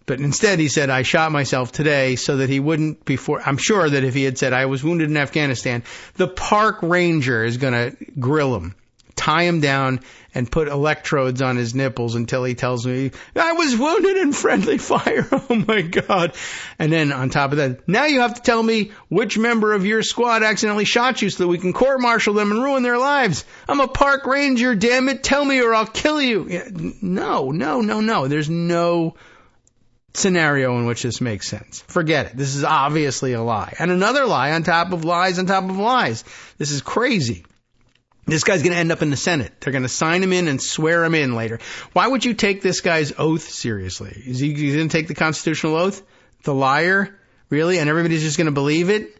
But instead he said, I shot myself today so that he wouldn't before. I'm sure that if he had said I was wounded in Afghanistan, the park ranger is going to grill him, tie him down, and put electrodes on his nipples until he tells me, I was wounded in friendly fire. Oh, my God. And then on top of that, now you have to tell me which member of your squad accidentally shot you so that we can court-martial them and ruin their lives. I'm a park ranger, damn it. Tell me or I'll kill you. No. There's no scenario in which this makes sense. Forget it. This is obviously a lie. And another lie on top of lies on top of lies. This is crazy. This guy's going to end up in the Senate. They're going to sign him in and swear him in later. Why would you take this guy's oath seriously? Is he going to take the constitutional oath? The liar? Really? And everybody's just going to believe it?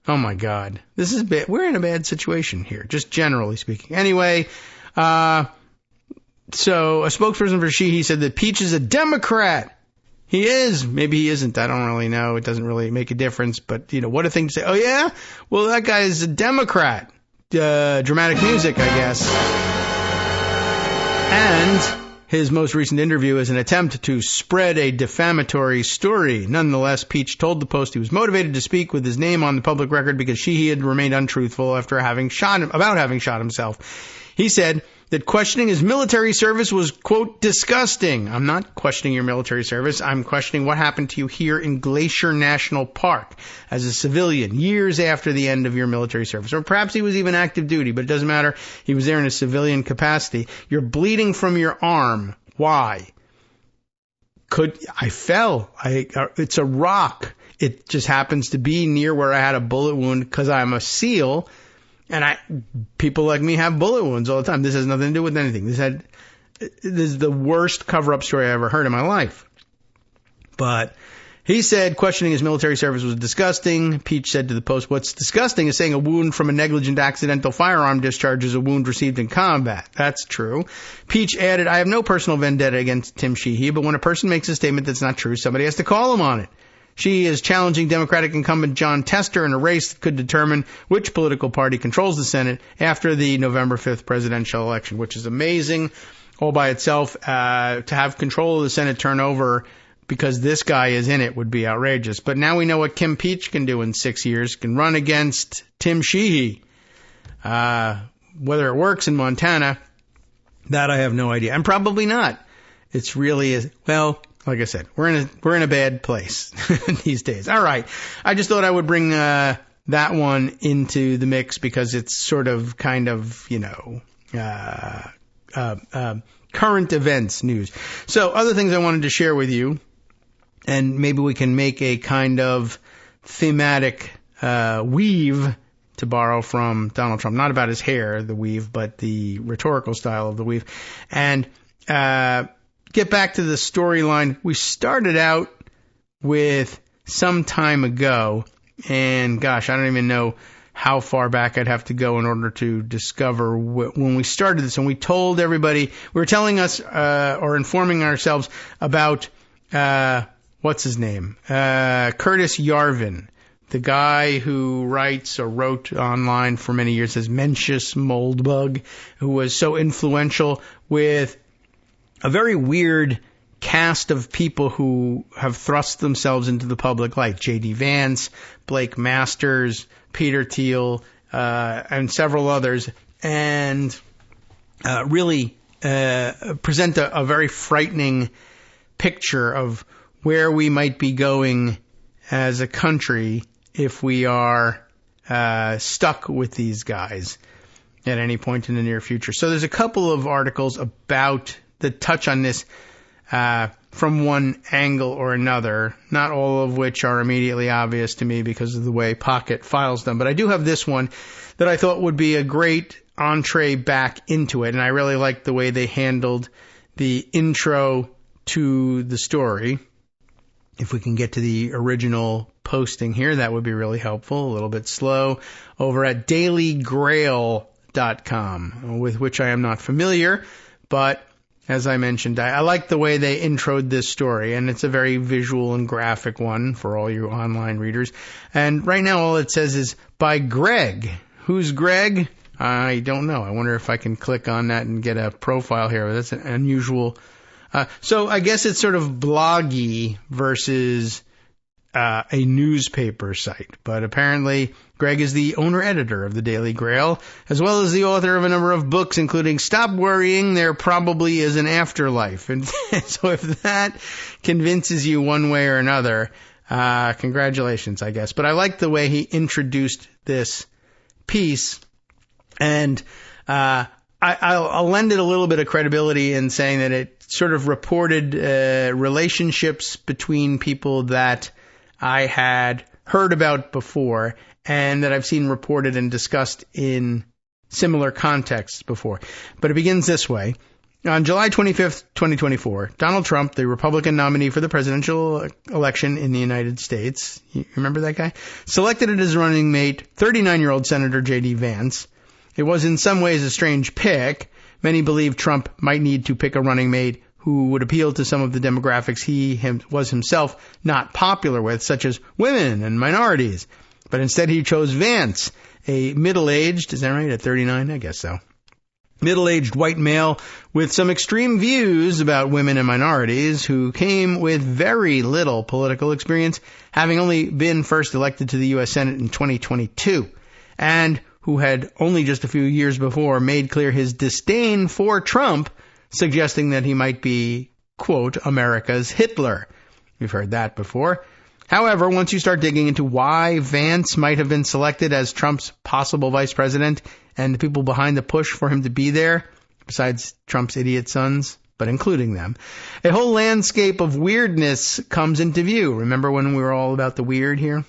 Oh, my God. This is bad. We're in a bad situation here, just generally speaking. Anyway, so a spokesperson for Sheehy said that Peach is a Democrat. He is. Maybe he isn't. I don't really know. It doesn't really make a difference. But, what a thing to say. Oh, yeah? Well, that guy is a Democrat. Dramatic music, I guess. And his most recent interview is an attempt to spread a defamatory story. Nonetheless, Peach told the Post he was motivated to speak with his name on the public record because he had remained untruthful after having shot himself. He said that questioning his military service was, quote, disgusting. I'm not questioning your military service. I'm questioning what happened to you here in Glacier National Park as a civilian years after the end of your military service. Or perhaps he was even active duty, but it doesn't matter. He was there in a civilian capacity. You're bleeding from your arm. Why? I fell. It's a rock. It just happens to be near where I had a bullet wound because I'm a SEAL. And people like me have bullet wounds all the time. This has nothing to do with anything. This is the worst cover-up story I ever heard in my life. But he said questioning his military service was disgusting. Peach said to the Post, what's disgusting is saying a wound from a negligent accidental firearm discharge is a wound received in combat. That's true. Peach added, I have no personal vendetta against Tim Sheehy, but when a person makes a statement that's not true, somebody has to call him on it. She is challenging Democratic incumbent John Tester in a race that could determine which political party controls the Senate after the November 5th presidential election, which is amazing all by itself. To have control of the Senate turn over because this guy is in it would be outrageous. But now we know what Kim Peach can do in 6 years, can run against Tim Sheehy. Whether it works in Montana, that I have no idea. And probably not. It's really, well, like I said, we're in a bad place these days. All right. I just thought I would bring that one into the mix because it's sort of kind of, current events news. So other things I wanted to share with you, and maybe we can make a kind of thematic weave, to borrow from Donald Trump, not about his hair, the weave, but the rhetorical style of the weave. And get back to the storyline we started out with some time ago, and gosh, I don't even know how far back I'd have to go in order to discover when we started this. And we told everybody, we were telling us or informing ourselves about, what's his name? Curtis Yarvin, the guy who wrote online for many years as Mencius Moldbug, who was so influential with a very weird cast of people who have thrust themselves into the public light. J.D. Vance, Blake Masters, Peter Thiel, and several others, and really present a very frightening picture of where we might be going as a country if we are stuck with these guys at any point in the near future. So there's a couple of articles about that touch on this from one angle or another, not all of which are immediately obvious to me because of the way Pocket files them. But I do have this one that I thought would be a great entree back into it, and I really liked the way they handled the intro to the story. If we can get to the original posting here, that would be really helpful. A little bit slow. Over at dailygrail.com, with which I am not familiar, but as I mentioned, I like the way they introed this story, and it's a very visual and graphic one for all you online readers. And right now all it says is by Greg. Who's Greg? I don't know. I wonder if I can click on that and get a profile here. That's an unusual. So I guess it's sort of bloggy versus a newspaper site. But apparently Greg is the owner-editor of the Daily Grail, as well as the author of a number of books, including Stop Worrying, There Probably Is an Afterlife. And so if that convinces you one way or another, congratulations, I guess. But I like the way he introduced this piece, and I'll lend it a little bit of credibility in saying that it sort of reported relationships between people that I had heard about before and that I've seen reported and discussed in similar contexts before. But it begins this way. On July 25th, 2024, Donald Trump, the Republican nominee for the presidential election in the United States, you remember that guy? Selected as his running mate 39-year-old Senator J.D. Vance. It was in some ways a strange pick. Many believe Trump might need to pick a running mate who would appeal to some of the demographics he was himself not popular with, such as women and minorities. But instead he chose Vance, a middle-aged, is that right, at 39? I guess so. Middle-aged white male with some extreme views about women and minorities who came with very little political experience, having only been first elected to the U.S. Senate in 2022, and who had only just a few years before made clear his disdain for Trump, suggesting that he might be, quote, America's Hitler. We've heard that before. However, once you start digging into why Vance might have been selected as Trump's possible vice president and the people behind the push for him to be there, besides Trump's idiot sons, but including them, a whole landscape of weirdness comes into view. Remember when we were all about the weird here?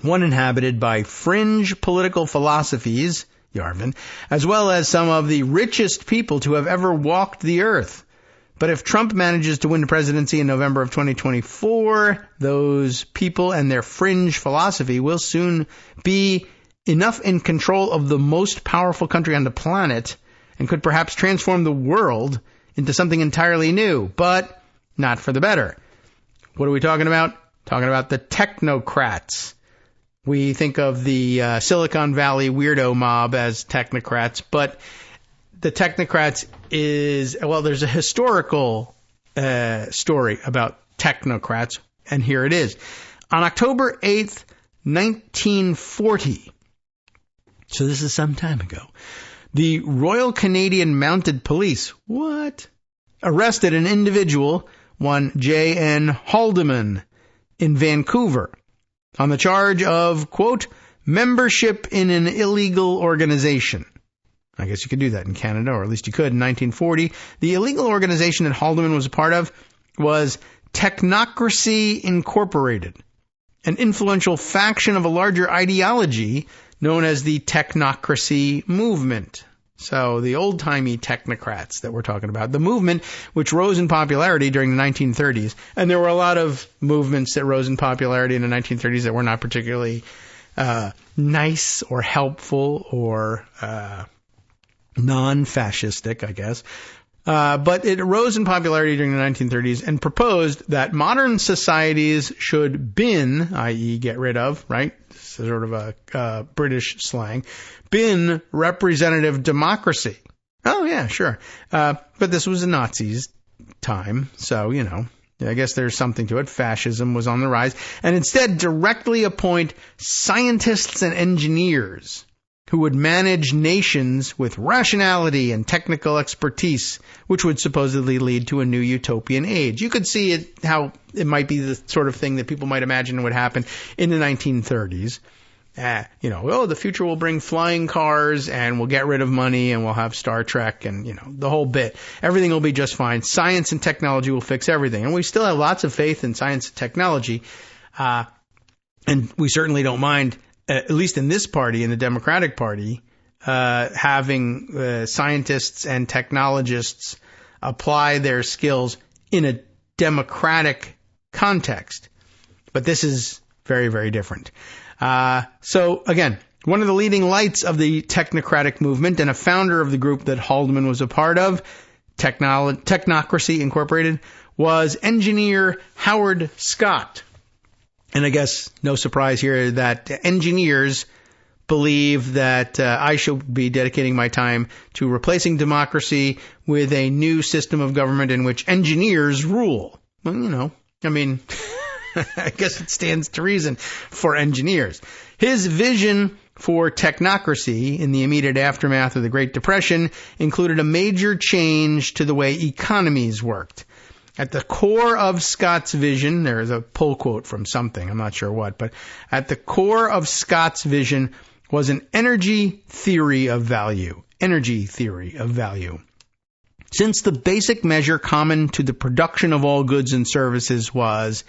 One inhabited by fringe political philosophies, Yarvin, as well as some of the richest people to have ever walked the earth. But if Trump manages to win the presidency in November of 2024, those people and their fringe philosophy will soon be enough in control of the most powerful country on the planet and could perhaps transform the world into something entirely new, but not for the better. What are we talking about? Talking about the technocrats. We think of the Silicon Valley weirdo mob as technocrats, but the technocrats is, well, there's a historical story about technocrats, and here it is. On October 8th, 1940, so this is some time ago, the Royal Canadian Mounted Police, arrested an individual, one J.N. Haldeman, in Vancouver, on the charge of, quote, membership in an illegal organization. I guess you could do that in Canada, or at least you could in 1940. The illegal organization that Haldeman was a part of was Technocracy Incorporated, an influential faction of a larger ideology known as the Technocracy Movement. So the old-timey technocrats that we're talking about, the movement which rose in popularity during the 1930s, and there were a lot of movements that rose in popularity in the 1930s that were not particularly nice or helpful or non-fascistic, I guess. But it rose in popularity during the 1930s and proposed that modern societies should bin, i.e. get rid of, right? Sort of a British slang, bin representative democracy. Oh, yeah, sure. But this was the Nazis' time, so, you know, I guess there's something to it. Fascism was on the rise. And instead directly appoint scientists and engineers who would manage nations with rationality and technical expertise, which would supposedly lead to a new utopian age. You could see it, how it might be the sort of thing that people might imagine would happen in the 1930s. You know, oh, the future will bring flying cars and we'll get rid of money and we'll have Star Trek and, you know, the whole bit. Everything will be just fine. Science and technology will fix everything. And we still have lots of faith in science and technology. And we certainly don't mind, at least in this party, in the Democratic Party, having scientists and technologists apply their skills in a democratic context. But this is very, very different. So, again, one of the leading lights of the Technocratic movement and a founder of the group that Haldeman was a part of, Technocracy Incorporated, was engineer Howard Scott. And I guess no surprise here that engineers believe that I should be dedicating my time to replacing democracy with a new system of government in which engineers rule. Well, you know, I mean, I guess it stands to reason for engineers. His vision for technocracy in the immediate aftermath of the Great Depression included a major change to the way economies worked. At the core of Scott's vision, there is a pull quote from something, I'm not sure what, but at the core of Scott's vision was an energy theory of value. Energy theory of value. Since the basic measure common to the production of all goods and services was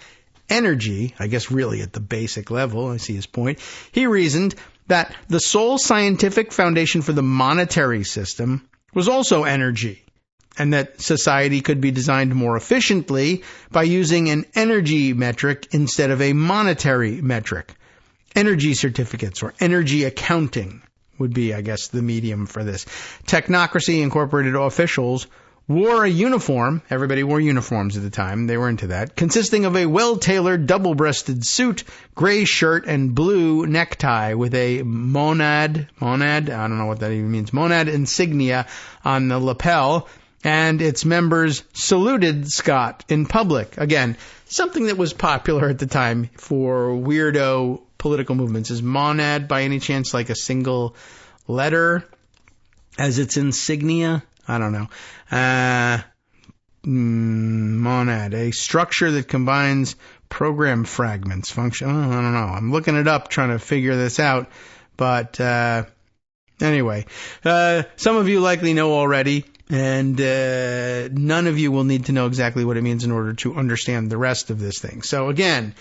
energy, I guess really at the basic level, I see his point, he reasoned that the sole scientific foundation for the monetary system was also energy, and that society could be designed more efficiently by using an energy metric instead of a monetary metric. Energy certificates or energy accounting would be, I guess, the medium for this. Technocracy Incorporated officials wore a uniform. Everybody wore uniforms at the time. They were into that. Consisting of a well-tailored double-breasted suit, gray shirt, and blue necktie with a monad, I don't know what that even means, monad insignia on the lapel. And its members saluted Scott in public. Again, something that was popular at the time for weirdo political movements. Is monad by any chance like a single letter as its insignia? I don't know. Monad, a structure that combines program fragments, function. I don't know. I'm looking it up trying to figure this out. But anyway, some of you likely know already. And none of you will need to know exactly what it means in order to understand the rest of this thing. So again,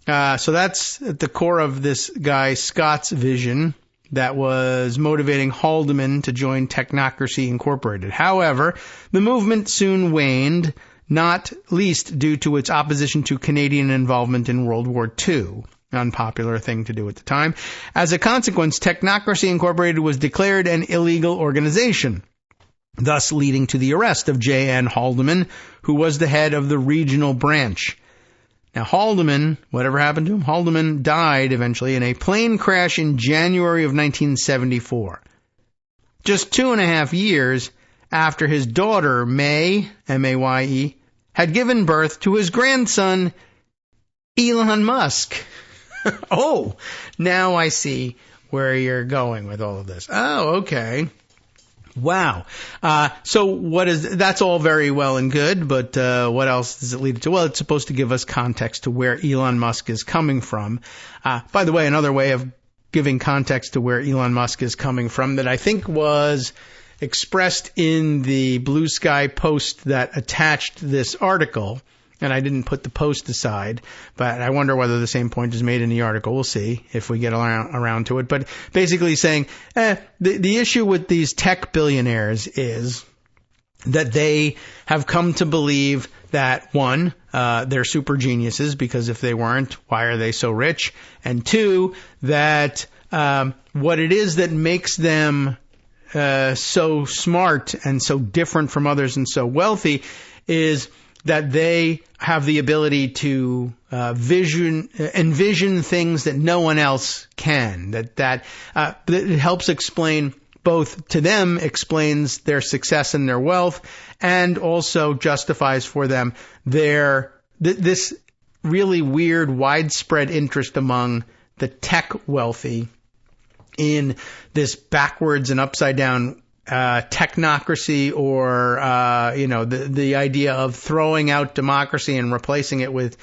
so that's at the core of this guy Scott's vision that was motivating Haldeman to join Technocracy Incorporated. However, the movement soon waned, not least due to its opposition to Canadian involvement in World War II. Unpopular thing to do at the time. As a consequence, Technocracy Incorporated was declared an illegal organization, thus leading to the arrest of J.N. Haldeman, who was the head of the regional branch. Now, Haldeman, whatever happened to him? Haldeman died eventually in a plane crash in January of 1974. Just 2.5 years after his daughter, May, M-A-Y-E, had given birth to his grandson, Elon Musk. Oh, now I see where you're going with all of this. Oh, okay. Wow. So that's all very well and good, but what else does it lead to? Well, it's supposed to give us context to where Elon Musk is coming from. By the way, another way of giving context to where Elon Musk is coming from that I think was expressed in the Blue Sky post that attached this article, and I didn't put the post aside, but I wonder whether the same point is made in the article. We'll see if we get around to it. But basically saying the issue with these tech billionaires is that they have come to believe that, one, they're super geniuses, because if they weren't, why are they so rich? And two, that what it is that makes them so smart and so different from others and so wealthy is that they have the ability to envision things that no one else can. That it helps explain, both to them explains their success and their wealth, and also justifies for them this really weird widespread interest among the tech wealthy in this backwards and upside down technocracy, or the idea of throwing out democracy and replacing it with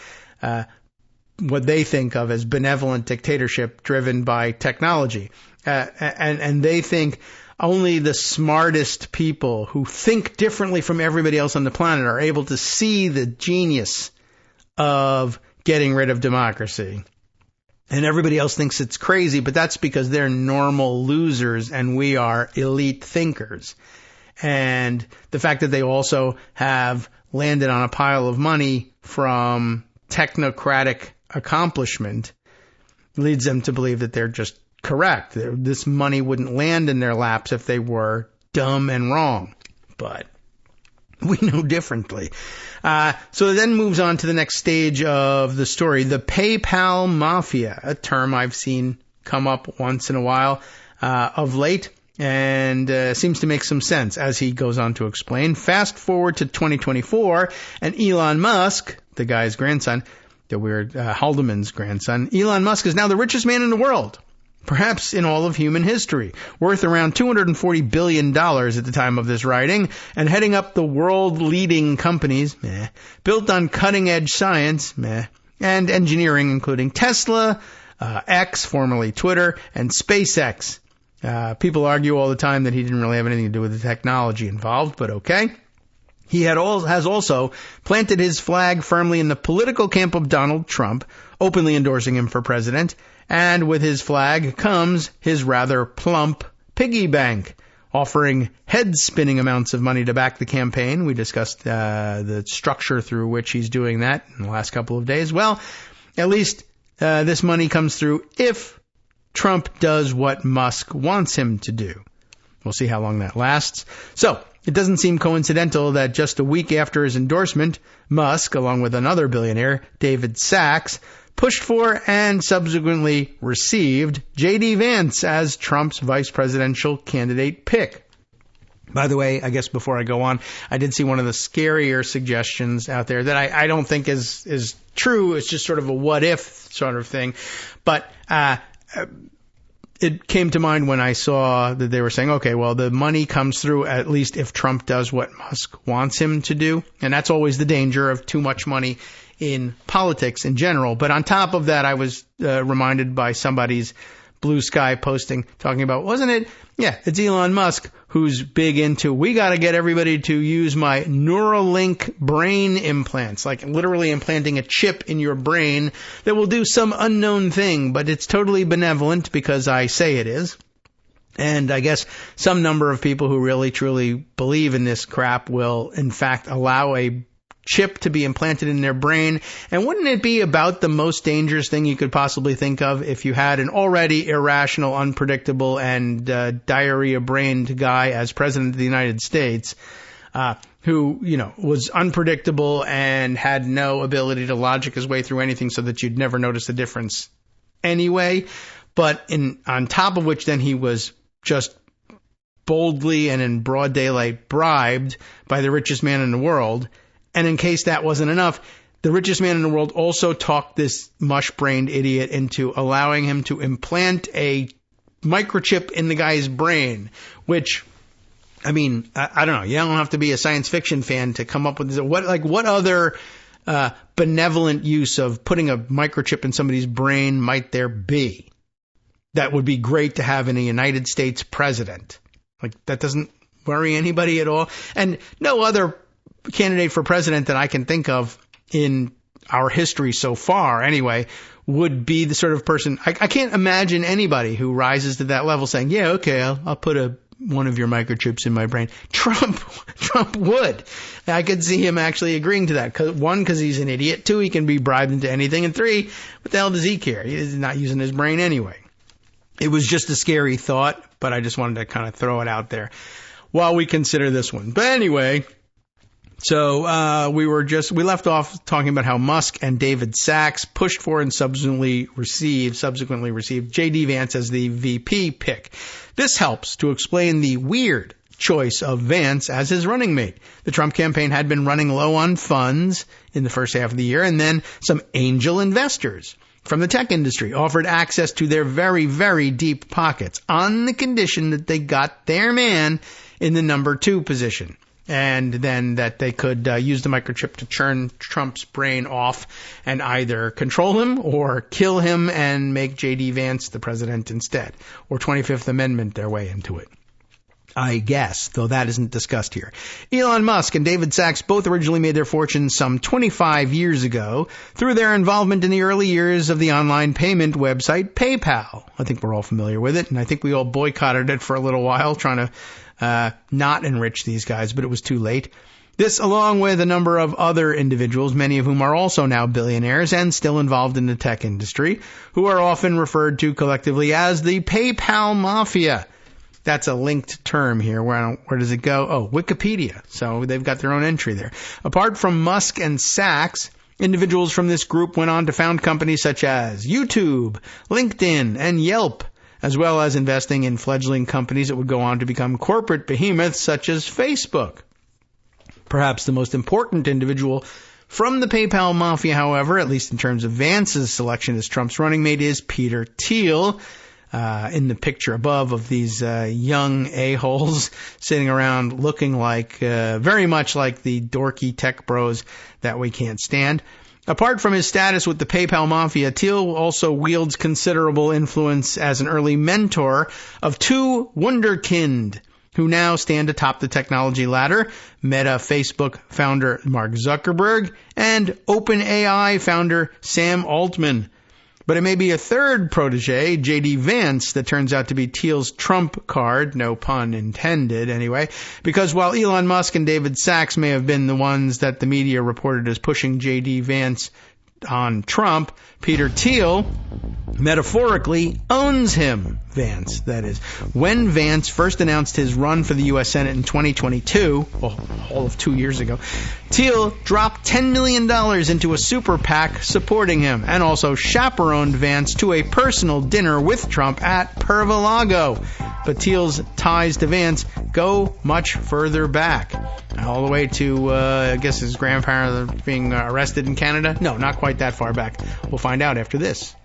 what they think of as benevolent dictatorship driven by technology, and they think only the smartest people who think differently from everybody else on the planet are able to see the genius of getting rid of democracy. And everybody else thinks it's crazy, but that's because they're normal losers and we are elite thinkers. And the fact that they also have landed on a pile of money from technocratic accomplishment leads them to believe that they're just correct. This money wouldn't land in their laps if they were dumb and wrong. But we know differently. So it then moves on to the next stage of the story, the PayPal Mafia, a term I've seen come up once in a while of late, and seems to make some sense, as he goes on to explain. Fast forward to 2024, and Elon Musk, the guy's grandson, the weird Haldeman's grandson, Elon Musk is now the richest man in the world, perhaps in all of human history, worth around $240 billion at the time of this writing, and heading up the world-leading companies, built on cutting-edge science, and engineering, including Tesla, X, formerly Twitter, and SpaceX. People argue all the time that he didn't really have anything to do with the technology involved, but okay. He has also planted his flag firmly in the political camp of Donald Trump, openly endorsing him for president, and with his flag comes his rather plump piggy bank, offering head-spinning amounts of money to back the campaign. We discussed the structure through which he's doing that in the last couple of days. Well, at least this money comes through if Trump does what Musk wants him to do. We'll see how long that lasts. So, it doesn't seem coincidental that just a week after his endorsement, Musk, along with another billionaire, David Sachs, pushed for and subsequently received J.D. Vance as Trump's vice presidential candidate pick. By the way, I guess before I go on, I did see one of the scarier suggestions out there that I don't think is true. It's just sort of a what if sort of thing. But it came to mind when I saw that they were saying, okay, well, the money comes through at least if Trump does what Musk wants him to do. And that's always the danger of too much money in politics in general. But on top of that, I was reminded by somebody's Blue Sky posting talking about, wasn't it? Yeah, it's Elon Musk who's big into, we got to get everybody to use my Neuralink brain implants, like literally implanting a chip in your brain that will do some unknown thing, but it's totally benevolent because I say it is. And I guess some number of people who really truly believe in this crap will in fact allow a chip to be implanted in their brain. And wouldn't it be about the most dangerous thing you could possibly think of if you had an already irrational, unpredictable, and diarrhea-brained guy as president of the United States, who, was unpredictable and had no ability to logic his way through anything so that you'd never notice the difference anyway. But on top of which then he was just boldly and in broad daylight bribed by the richest man in the world. And in case that wasn't enough, the richest man in the world also talked this mush-brained idiot into allowing him to implant a microchip in the guy's brain, which, I mean, I don't know. You don't have to be a science fiction fan to come up with this. What other benevolent use of putting a microchip in somebody's brain might there be that would be great to have in a United States president? Like, that doesn't worry anybody at all. And no other candidate for president that I can think of in our history so far, anyway, would be the sort of person. I can't imagine anybody who rises to that level saying, yeah, okay, I'll put a one of your microchips in my brain. Trump would. I could see him actually agreeing to that. One, because he's an idiot. Two, he can be bribed into anything. And three, what the hell does he care? He's not using his brain anyway. It was just a scary thought, but I just wanted to kind of throw it out there while we consider this one. But anyway, so we left off talking about how Musk and David Sachs pushed for and subsequently received J.D. Vance as the VP pick. This helps to explain the weird choice of Vance as his running mate. The Trump campaign had been running low on funds in the first half of the year, and then some angel investors from the tech industry offered access to their very, very deep pockets on the condition that they got their man in the number 2 position. And then that they could use the microchip to churn Trump's brain off and either control him or kill him and make J.D. Vance the president instead. Or 25th Amendment their way into it, I guess, though that isn't discussed here. Elon Musk and David Sachs both originally made their fortunes some 25 years ago through their involvement in the early years of the online payment website PayPal. I think we're all familiar with it, and I think we all boycotted it for a little while, trying to not enrich these guys, but it was too late. This, along with a number of other individuals, many of whom are also now billionaires and still involved in the tech industry, who are often referred to collectively as the PayPal Mafia. That's a linked term here. Where does it go? Oh, Wikipedia. So they've got their own entry there. Apart from Musk and Sachs, individuals from this group went on to found companies such as YouTube, LinkedIn, and Yelp, as well as investing in fledgling companies that would go on to become corporate behemoths such as Facebook. Perhaps the most important individual from the PayPal Mafia, however, at least in terms of Vance's selection as Trump's running mate, is Peter Thiel. In the picture above of these young a-holes sitting around looking like, very much like the dorky tech bros that we can't stand. Apart from his status with the PayPal Mafia, Thiel also wields considerable influence as an early mentor of two wunderkind who now stand atop the technology ladder, Meta Facebook founder Mark Zuckerberg and OpenAI founder Sam Altman. But it may be a third protege, J.D. Vance, that turns out to be Thiel's trump card, no pun intended anyway, because while Elon Musk and David Sachs may have been the ones that the media reported as pushing J.D. Vance on Trump, Peter Thiel metaphorically owns him, Vance, that is. When Vance first announced his run for the U.S. Senate in 2022, all of 2 years ago, Thiel dropped $10 million into a super PAC supporting him and also chaperoned Vance to a personal dinner with Trump at Pervalago. But Thiel's ties to Vance go much further back, all the way to, I guess, his grandparents being arrested in Canada. No, not quite that far back. We'll find out after this.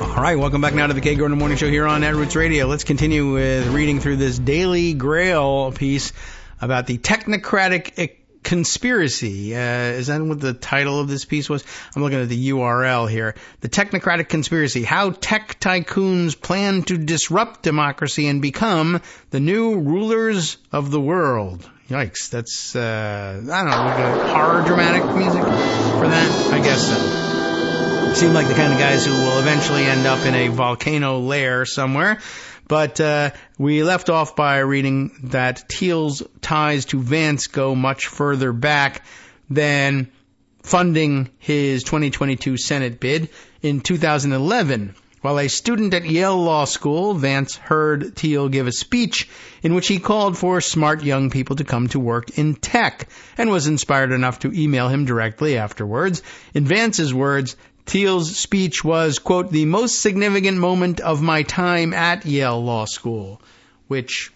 All right, welcome back now to the Kagro in the Morning Show here on Netroots Radio. Let's continue with reading through this Daily Grail piece about the Technocratic conspiracy. Is that what the title of this piece was? I'm looking at the URL here. The Technocratic conspiracy, how tech tycoons plan to disrupt democracy and become the new rulers of the world. Yikes, that's, I don't know, horror dramatic music for that? I guess so. Seem like the kind of guys who will eventually end up in a volcano lair somewhere. But we left off by reading that Thiel's ties to Vance go much further back than funding his 2022 Senate bid. In 2011, while a student at Yale Law School, Vance heard Thiel give a speech in which he called for smart young people to come to work in tech and was inspired enough to email him directly afterwards. In Vance's words, Thiel's speech was, quote, the most significant moment of my time at Yale Law School, which,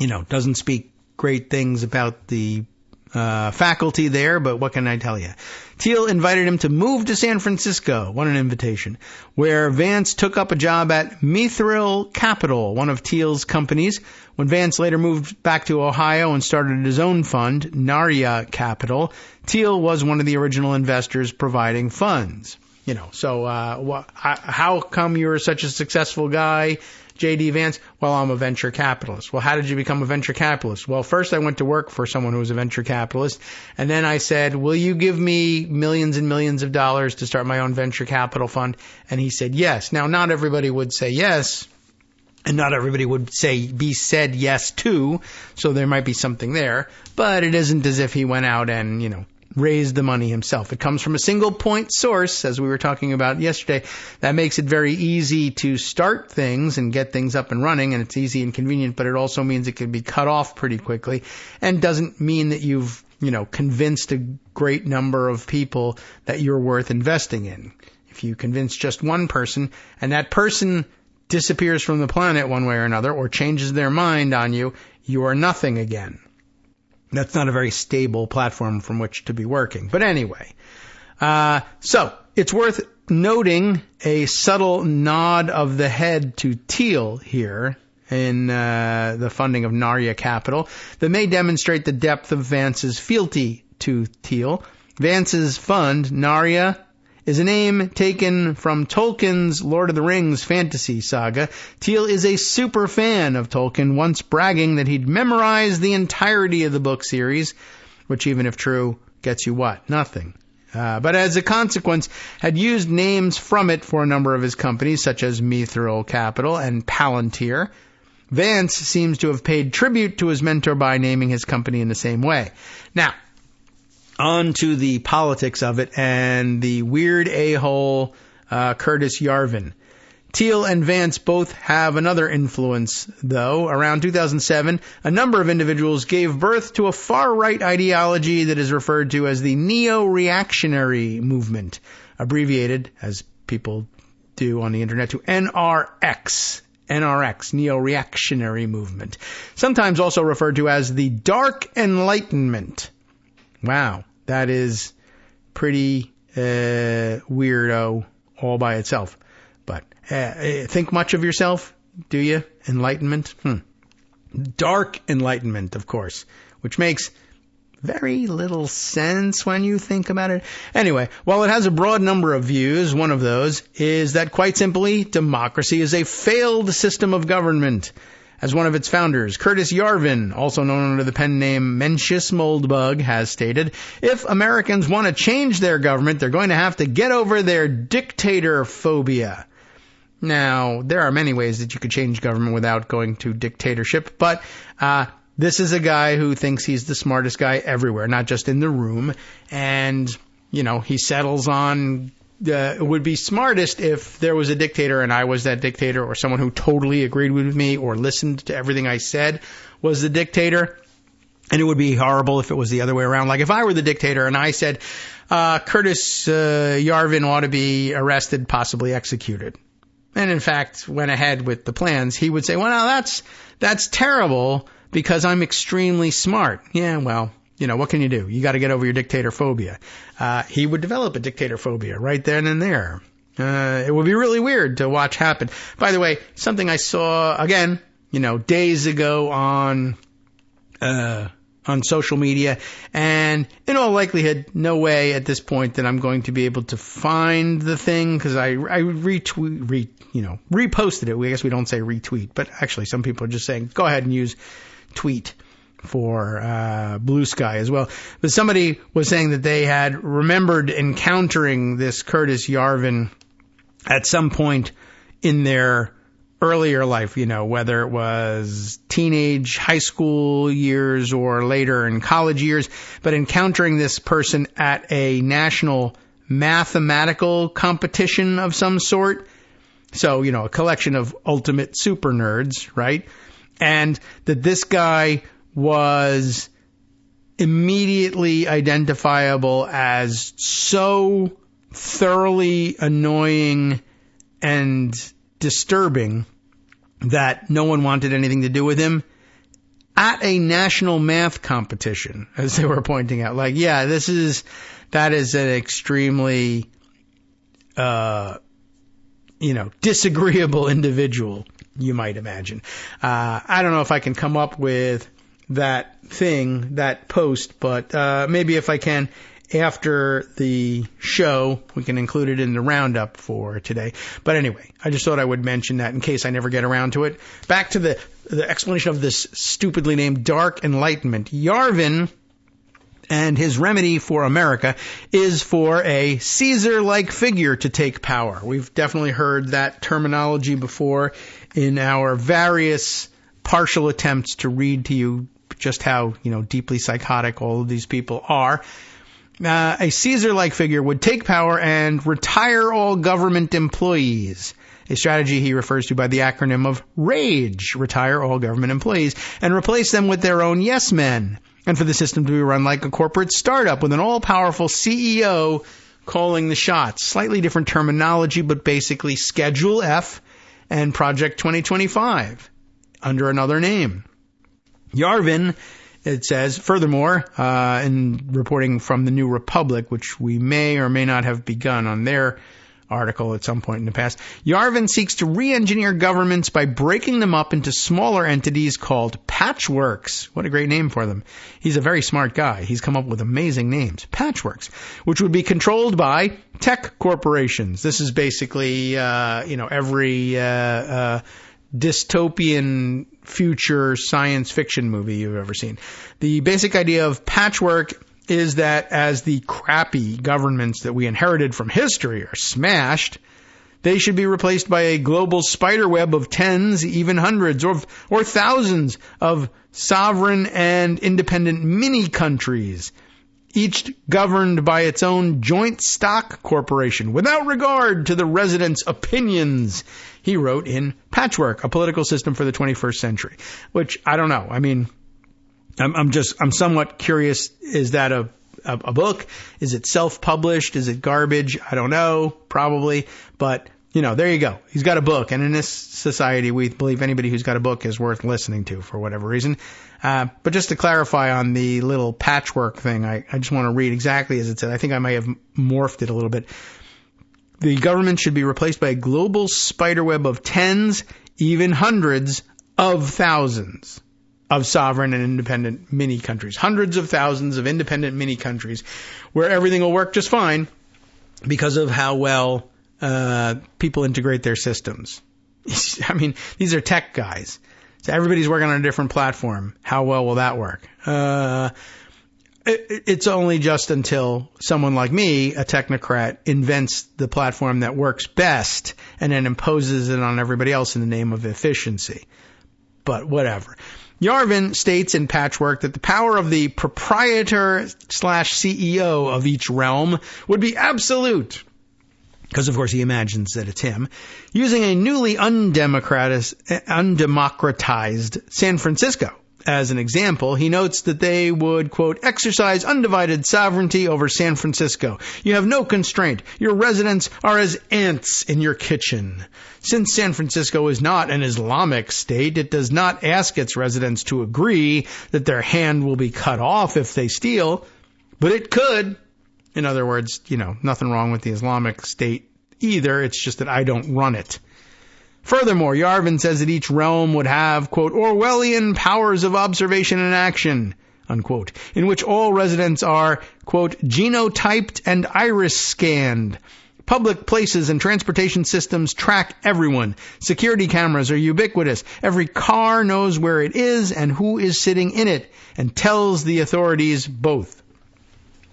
doesn't speak great things about the faculty there, but what can I tell you? Thiel invited him to move to San Francisco, what an invitation, where Vance took up a job at Mithril Capital, one of Thiel's companies. When Vance later moved back to Ohio and started his own fund, Narya Capital, Thiel was one of the original investors providing funds. How come you're such a successful guy, J.D. Vance? Well, I'm a venture capitalist. Well, how did you become a venture capitalist? Well, first I went to work for someone who was a venture capitalist, and then I said, will you give me millions and millions of dollars to start my own venture capital fund? And he said yes. Now, not everybody would say yes, and not everybody would be said yes to, so there might be something there, but it isn't as if he went out and, raised the money himself. It comes from a single point source, as we were talking about yesterday. That makes it very easy to start things and get things up and running, and it's easy and convenient, but it also means it can be cut off pretty quickly, and doesn't mean that you've, convinced a great number of people that you're worth investing in. If you convince just one person, and that person disappears from the planet one way or another, or changes their mind on you, you are nothing again. That's not a very stable platform from which to be working. But anyway, so it's worth noting a subtle nod of the head to Thiel here in the funding of Narya Capital that may demonstrate the depth of Vance's fealty to Thiel. Vance's fund, Narya, is a name taken from Tolkien's Lord of the Rings fantasy saga. Thiel is a super fan of Tolkien, once bragging that he'd memorized the entirety of the book series, which, even if true, gets you what? Nothing. But as a consequence, had used names from it for a number of his companies, such as Mithril Capital and Palantir. Vance seems to have paid tribute to his mentor by naming his company in the same way. Now, on to the politics of it and the weird a-hole Curtis Yarvin. Thiel and Vance both have another influence, though. Around 2007, a number of individuals gave birth to a far-right ideology that is referred to as the neo-reactionary movement, abbreviated, as people do on the internet, to NRX. NRX, neo-reactionary movement. Sometimes also referred to as the Dark Enlightenment. Wow, that is pretty weirdo all by itself. But think much of yourself, do you? Enlightenment? Dark Enlightenment, of course, which makes very little sense when you think about it. Anyway, while it has a broad number of views, one of those is that, quite simply, democracy is a failed system of government. As one of its founders, Curtis Yarvin, also known under the pen name Mencius Moldbug, has stated, if Americans want to change their government, they're going to have to get over their dictator phobia. Now, there are many ways that you could change government without going to dictatorship, but this is a guy who thinks he's the smartest guy everywhere, not just in the room, and, he settles on it would be smartest if there was a dictator and I was that dictator, or someone who totally agreed with me or listened to everything I said was the dictator. And it would be horrible if it was the other way around. Like if I were the dictator and I said, Curtis Yarvin ought to be arrested, possibly executed. And in fact, went ahead with the plans. He would say, well, now that's terrible because I'm extremely smart. Yeah, well, what can you do? You got to get over your dictator phobia. He would develop a dictator phobia right then and there. It would be really weird to watch happen. By the way, something I saw, again, days ago on social media, and in all likelihood, no way at this point that I'm going to be able to find the thing, because I reposted it. I guess we don't say retweet, but actually some people are just saying, go ahead and use tweet for Blue Sky as well. But somebody was saying that they had remembered encountering this Curtis Yarvin at some point in their earlier life, whether it was teenage, high school years or later in college years, but encountering this person at a national mathematical competition of some sort. So, a collection of ultimate super nerds, right? And that this guy was immediately identifiable as so thoroughly annoying and disturbing that no one wanted anything to do with him at a national math competition, as they were pointing out. Like, yeah, that is an extremely, disagreeable individual, you might imagine. I don't know if I can come up with that post, but maybe if I can, after the show, we can include it in the roundup for today. But anyway, I just thought I would mention that in case I never get around to it. Back to the explanation of this stupidly named Dark Enlightenment. Yarvin And his remedy for America is for a Caesar-like figure to take power. We've definitely heard that terminology before in our various partial attempts to read to you just how, deeply psychotic all of these people are. A Caesar-like figure would take power and retire all government employees. A strategy he refers to by the acronym of RAGE, retire all government employees, and replace them with their own yes men. And for the system to be run like a corporate startup with an all-powerful CEO calling the shots. Slightly different terminology, but basically Schedule F and Project 2025 under another name. Yarvin, it says, furthermore, in reporting from the New Republic, which we may or may not have begun on their article at some point in the past, Yarvin seeks to re-engineer governments by breaking them up into smaller entities called patchworks. What a great name for them. He's a very smart guy. He's come up with amazing names. Patchworks, which would be controlled by tech corporations. This is basically, every dystopian future science fiction movie you've ever seen. The basic idea of patchwork is that as the crappy governments that we inherited from history are smashed, they should be replaced by a global spiderweb of tens, even hundreds, or thousands of sovereign and independent mini-countries, each governed by its own joint stock corporation, without regard to the residents' opinions, he wrote in Patchwork, a political system for the 21st century, which I don't know. I mean, I'm somewhat curious. Is that a book? Is it self-published? Is it garbage? I don't know. Probably. But, there you go. He's got a book. And in this society, we believe anybody who's got a book is worth listening to for whatever reason. But just to clarify on the little patchwork thing, I just want to read exactly as it said. I think I may have morphed it a little bit. The government should be replaced by a global spiderweb of tens, even hundreds of thousands of sovereign and independent mini-countries. Hundreds of thousands of independent mini-countries where everything will work just fine because of how well people integrate their systems. I mean, these are tech guys. So everybody's working on a different platform. How well will that work? It's only just until someone like me, a technocrat, invents the platform that works best and then imposes it on everybody else in the name of efficiency. But whatever. Yarvin states in Patchwork that the power of the proprietor/CEO of each realm would be absolute, because of course he imagines that it's him, using a newly undemocratized San Francisco. As an example, he notes that they would, quote, exercise undivided sovereignty over San Francisco. You have no constraint. Your residents are as ants in your kitchen. Since San Francisco is not an Islamic state, it does not ask its residents to agree that their hand will be cut off if they steal, but it could. In other words, nothing wrong with the Islamic state either. It's just that I don't run it. Furthermore, Yarvin says that each realm would have, quote, Orwellian powers of observation and action, unquote, in which all residents are, quote, genotyped and iris scanned. Public places and transportation systems track everyone. Security cameras are ubiquitous. Every car knows where it is and who is sitting in it and tells the authorities both.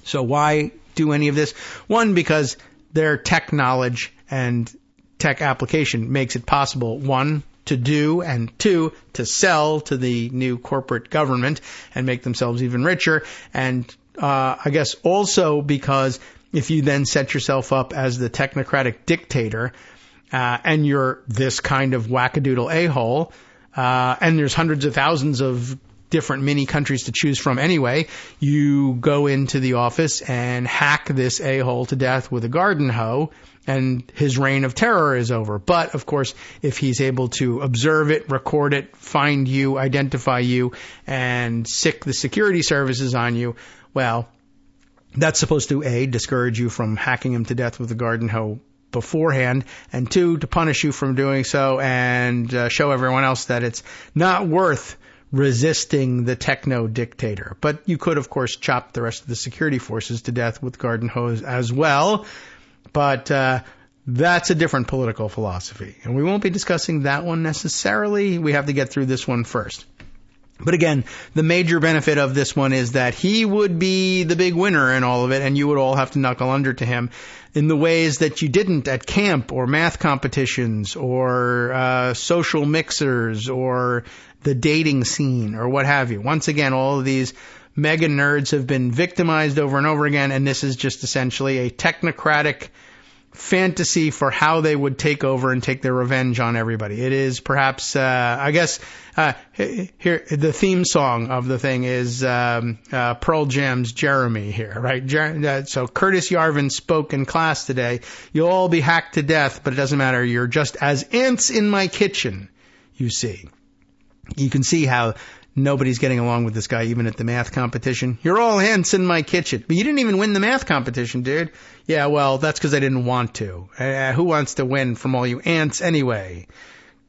So why do any of this? One, because their tech knowledge and tech application makes it possible, one, to do, and two, to sell to the new corporate government and make themselves even richer. And I guess also because if you then set yourself up as the technocratic dictator and you're this kind of wackadoodle a-hole, and there's hundreds of thousands of different mini countries to choose from anyway, you go into the office and hack this a-hole to death with a garden hoe, and his reign of terror is over. But, of course, if he's able to observe it, record it, find you, identify you, and sick the security services on you, well, that's supposed to, A, discourage you from hacking him to death with a garden hoe beforehand, and two, to punish you from doing so and show everyone else that it's not worth resisting the techno-dictator. But you could, of course, chop the rest of the security forces to death with garden hoes as well. But that's a different political philosophy. And we won't be discussing that one necessarily. We have to get through this one first. But again, the major benefit of this one is that he would be the big winner in all of it, and you would all have to knuckle under to him in the ways that you didn't at camp or math competitions or social mixers or the dating scene or what have you. Once again, all of these mega nerds have been victimized over and over again, and this is just essentially a technocratic fantasy for how they would take over and take their revenge on everybody. It is perhaps, I guess, here the theme song of the thing is Pearl Jam's Jeremy here, right? So Curtis Yarvin spoke in class today. You'll all be hacked to death, but it doesn't matter. You're just as ants in my kitchen, you see. You can see how nobody's getting along with this guy, even at the math competition. You're all ants in my kitchen. But you didn't even win the math competition, dude. Yeah, well, that's because I didn't want to. Who wants to win from all you ants anyway?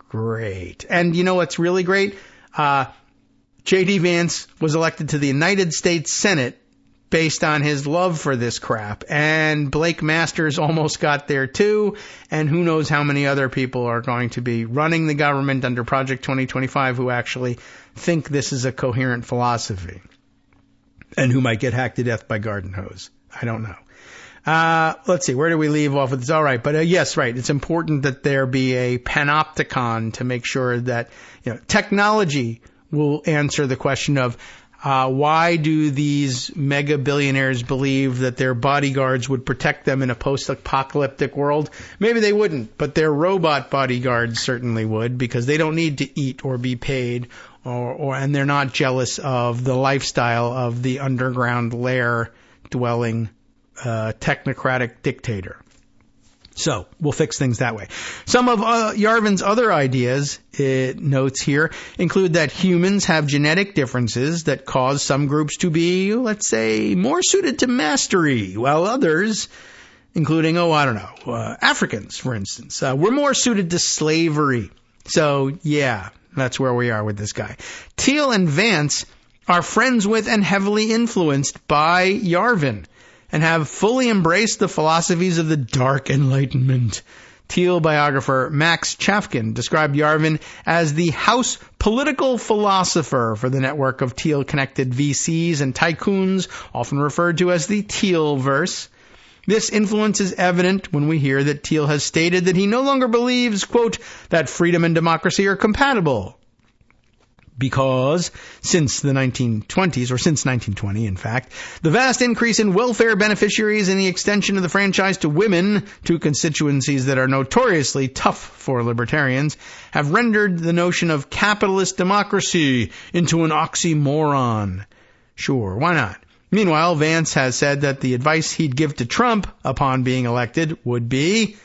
Great. And you know what's really great? J.D. Vance was elected to the United States Senate based on his love for this crap. And Blake Masters almost got there too. And who knows how many other people are going to be running the government under Project 2025 who actually think this is a coherent philosophy. And who might get hacked to death by garden hose. I don't know. Let's see, where do we leave off with this? All right, but yes, right. It's important that there be a panopticon to make sure that, technology will answer the question of why do these mega billionaires believe that their bodyguards would protect them in a post-apocalyptic world? Maybe they wouldn't, but their robot bodyguards certainly would, because they don't need to eat or be paid, and they're not jealous of the lifestyle of the underground lair dwelling technocratic dictator. So we'll fix things that way. Some of Yarvin's other ideas, it notes here, include that humans have genetic differences that cause some groups to be, let's say, more suited to mastery, while others, including, Africans, for instance, we're more suited to slavery. So, yeah, that's where we are with this guy. Thiel and Vance are friends with and heavily influenced by Yarvin, and have fully embraced the philosophies of the Dark Enlightenment. Thiel biographer Max Chafkin described Yarvin as the house political philosopher for the network of Thiel-connected VCs and tycoons, often referred to as the Thiel-verse. This influence is evident when we hear that Thiel has stated that he no longer believes, quote, that freedom and democracy are compatible. Because since the 1920s, or since 1920, in fact, the vast increase in welfare beneficiaries and the extension of the franchise to women, two constituencies that are notoriously tough for libertarians, have rendered the notion of capitalist democracy into an oxymoron. Sure, why not? Meanwhile, Vance has said that the advice he'd give to Trump upon being elected would be,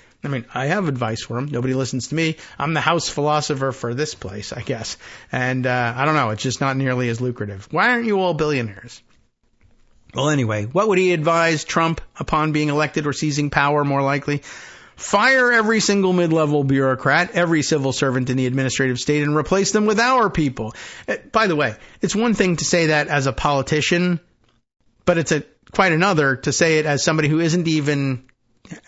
I have advice for him. Nobody listens to me. I'm the house philosopher for this place, I guess. And I don't know. It's just not nearly as lucrative. Why aren't you all billionaires? Well, anyway, what would he advise Trump upon being elected or seizing power, more likely? Fire every single mid-level bureaucrat, every civil servant in the administrative state, and replace them with our people. By the way, it's one thing to say that as a politician, but it's quite another to say it as somebody who isn't even...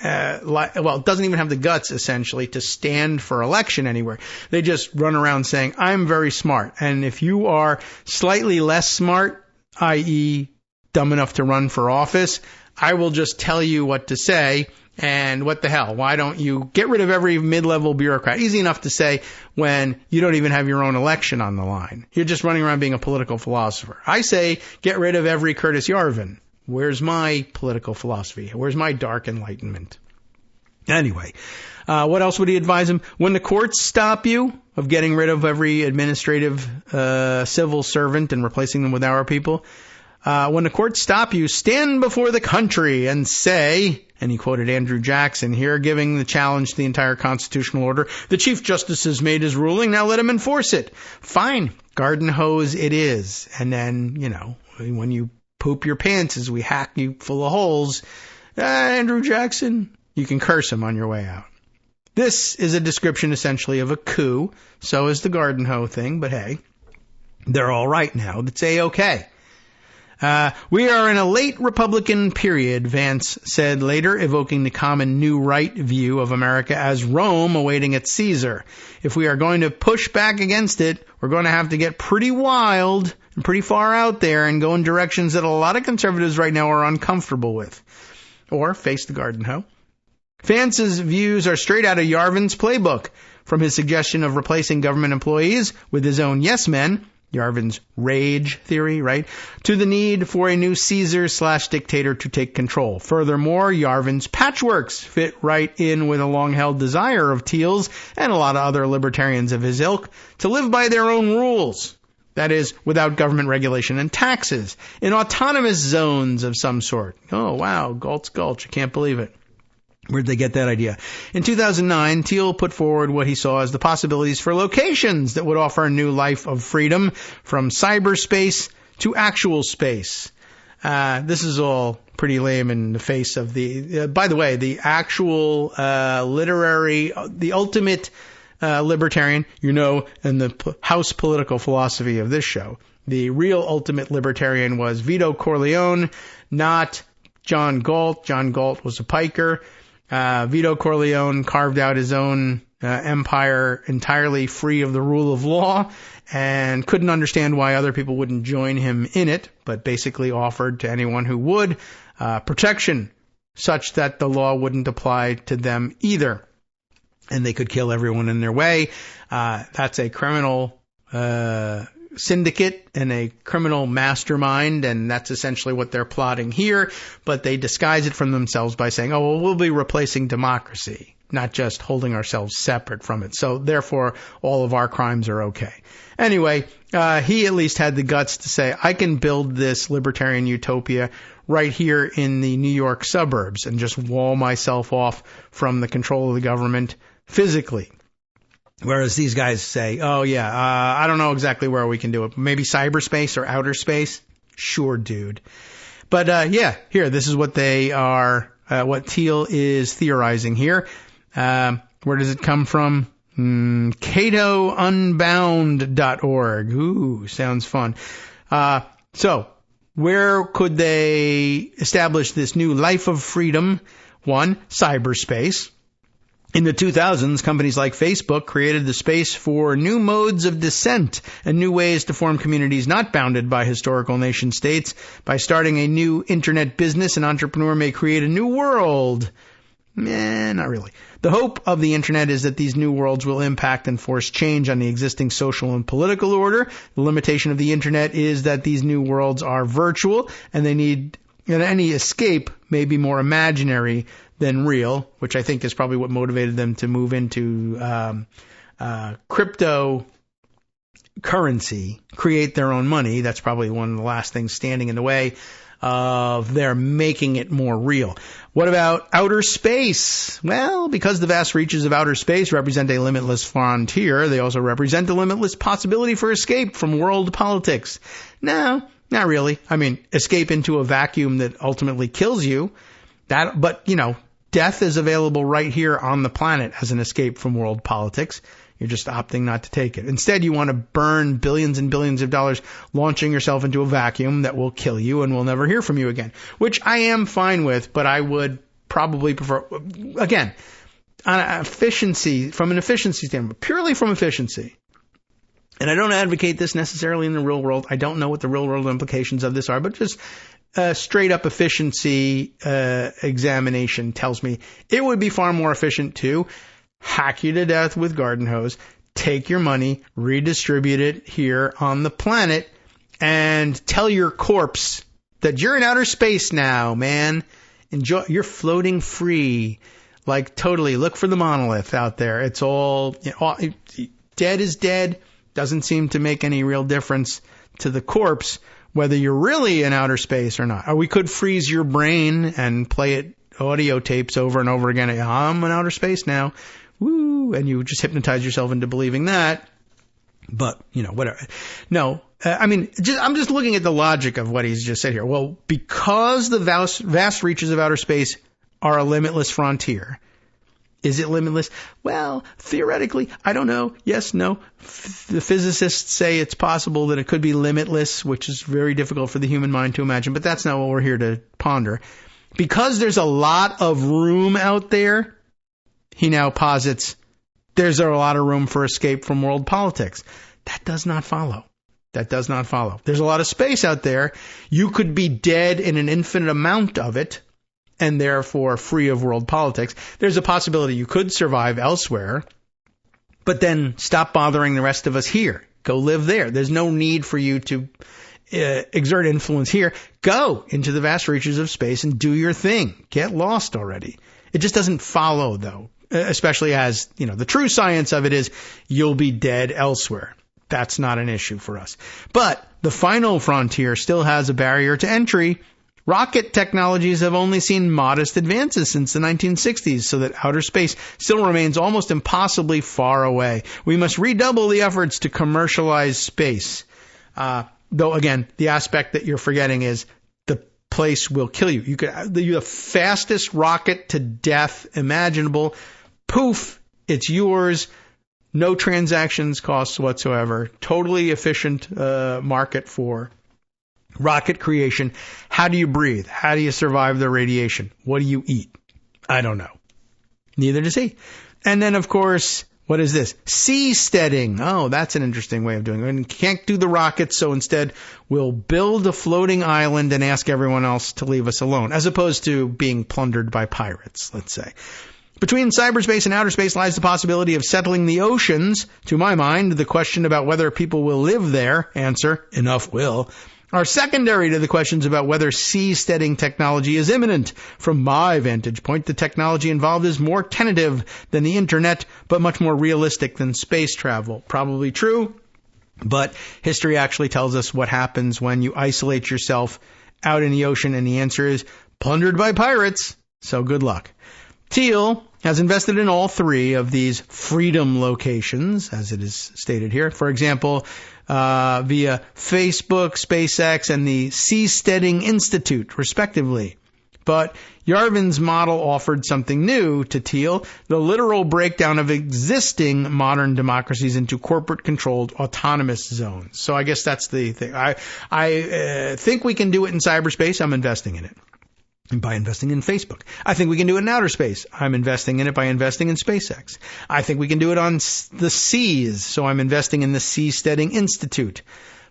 doesn't even have the guts, essentially, to stand for election anywhere. They just run around saying, I'm very smart. And if you are slightly less smart, i.e. dumb enough to run for office, I will just tell you what to say. And what the hell? Why don't you get rid of every mid-level bureaucrat? Easy enough to say when you don't even have your own election on the line. You're just running around being a political philosopher. I say get rid of every Curtis Yarvin. Where's my political philosophy? Where's my dark enlightenment? Anyway, what else would he advise him? When the courts stop you of getting rid of every administrative civil servant and replacing them with our people, when the courts stop you, stand before the country and say, and he quoted Andrew Jackson here, giving the challenge to the entire constitutional order, the Chief Justice has made his ruling, now let him enforce it. Fine, garden hose it is. And then, when you poop your pants as we hack you full of holes, Andrew Jackson, you can curse him on your way out. This is a description essentially of a coup. So is the garden hoe thing, but hey, they're all right now. It's A-okay. We are in a late Republican period, Vance said later, evoking the common new right view of America as Rome awaiting its Caesar. If we are going to push back against it, we're going to have to get pretty wild and pretty far out there and go in directions that a lot of conservatives right now are uncomfortable with. Or face the garden hoe. Vance's views are straight out of Yarvin's playbook, from his suggestion of replacing government employees with his own yes men, Yarvin's rage theory, right? To the need for a new Caesar/dictator to take control. Furthermore, Yarvin's patchworks fit right in with a long-held desire of Thiel's and a lot of other libertarians of his ilk to live by their own rules. That is, without government regulation and taxes, in autonomous zones of some sort. Oh, wow, Galt's Gulch, I can't believe it. Where'd they get that idea? In 2009, Thiel put forward what he saw as the possibilities for locations that would offer a new life of freedom from cyberspace to actual space. This is all pretty lame in the face of the, by the way, the actual the ultimate libertarian, and the house political philosophy of this show. The real ultimate libertarian was Vito Corleone, not John Galt. John Galt was a piker. Vito Corleone carved out his own empire entirely free of the rule of law and couldn't understand why other people wouldn't join him in it, but basically offered to anyone who would protection such that the law wouldn't apply to them either. And they could kill everyone in their way. That's a criminal syndicate and a criminal mastermind, and that's essentially what they're plotting here, but they disguise it from themselves by saying, oh, well, we'll be replacing democracy, not just holding ourselves separate from it. So therefore, all of our crimes are okay. Anyway, he at least had the guts to say, I can build this libertarian utopia right here in the New York suburbs and just wall myself off from the control of the government physically. Whereas these guys say, oh, yeah, I don't know exactly where we can do it. Maybe cyberspace or outer space? Sure, dude. But, here, this is what they are, what Thiel is theorizing here. Where does it come from? CatoUnbound.org. Ooh, sounds fun. So, where could they establish this new life of freedom? One, cyberspace. In the 2000s, companies like Facebook created the space for new modes of dissent and new ways to form communities not bounded by historical nation states. By starting a new internet business, an entrepreneur may create a new world. Not really. The hope of the internet is that these new worlds will impact and force change on the existing social and political order. The limitation of the internet is that these new worlds are virtual and any escape may be more imaginary than real, which I think is probably what motivated them to move into cryptocurrency, create their own money. That's probably one of the last things standing in the way of their making it more real. What about outer space? Well, because the vast reaches of outer space represent a limitless frontier, they also represent a limitless possibility for escape from world politics. No, not really. I mean, escape into a vacuum that ultimately kills you. Death is available right here on the planet as an escape from world politics. You're just opting not to take it. Instead, you want to burn billions and billions of dollars launching yourself into a vacuum that will kill you and will never hear from you again, which I am fine with, but I would probably prefer, again, on an efficiency standpoint, purely from efficiency. And I don't advocate this necessarily in the real world. I don't know what the real world implications of this are, but just straight up efficiency examination tells me it would be far more efficient to hack you to death with garden hose, take your money, redistribute it here on the planet, and tell your corpse that you're in outer space now, man. Enjoy. You're floating free. Like, totally. Look for the monolith out there. It's all, dead is dead. Doesn't seem to make any real difference to the corpse whether you're really in outer space or not. Or we could freeze your brain and play it audio tapes over and over again. I'm in outer space now. Woo. And you just hypnotize yourself into believing that. But, whatever. No, I'm just looking at the logic of what he's just said here. Well, because the vast reaches of outer space are a limitless frontier, Is it limitless? Well, theoretically, I don't know. Yes, no. The physicists say it's possible that it could be limitless, which is very difficult for the human mind to imagine, but that's not what we're here to ponder. Because there's a lot of room out there, he now posits, there's a lot of room for escape from world politics. That does not follow. That does not follow. There's a lot of space out there. You could be dead in an infinite amount of it, and therefore free of world politics. There's a possibility you could survive elsewhere, but then stop bothering the rest of us here. Go live there. There's no need for you to exert influence here. Go into the vast reaches of space and do your thing. Get lost already. It just doesn't follow, though, especially as, the true science of it is you'll be dead elsewhere. That's not an issue for us. But the final frontier still has a barrier to entry. Rocket technologies have only seen modest advances since the 1960s, so that outer space still remains almost impossibly far away. We must redouble the efforts to commercialize space. Though, again, the aspect that you're forgetting is the place will kill you. You're the fastest rocket to death imaginable. Poof, it's yours. No transactions costs whatsoever. Totally efficient market for rocket creation. How do you breathe? How do you survive the radiation? What do you eat? I don't know. Neither does he. And then, of course, what is this? Seasteading. Oh, that's an interesting way of doing it. And can't do the rockets, so instead we'll build a floating island and ask everyone else to leave us alone, as opposed to being plundered by pirates, let's say. Between cyberspace and outer space lies the possibility of settling the oceans. To my mind, the question about whether people will live there, answer, enough will, are secondary to the questions about whether seasteading technology is imminent. From my vantage point, the technology involved is more tentative than the internet, but much more realistic than space travel. Probably true, but history actually tells us what happens when you isolate yourself out in the ocean, and the answer is plundered by pirates. So good luck. Thiel has invested in all three of these freedom locations, as it is stated here. For example, via Facebook, SpaceX, and the Seasteading Institute, respectively. But Yarvin's model offered something new to Thiel, the literal breakdown of existing modern democracies into corporate-controlled autonomous zones. So I guess that's the thing. I think we can do it in cyberspace. I'm investing in it. And by investing in Facebook. I think we can do it in outer space. I'm investing in it by investing in SpaceX. I think we can do it on the seas, so I'm investing in the Seasteading Institute.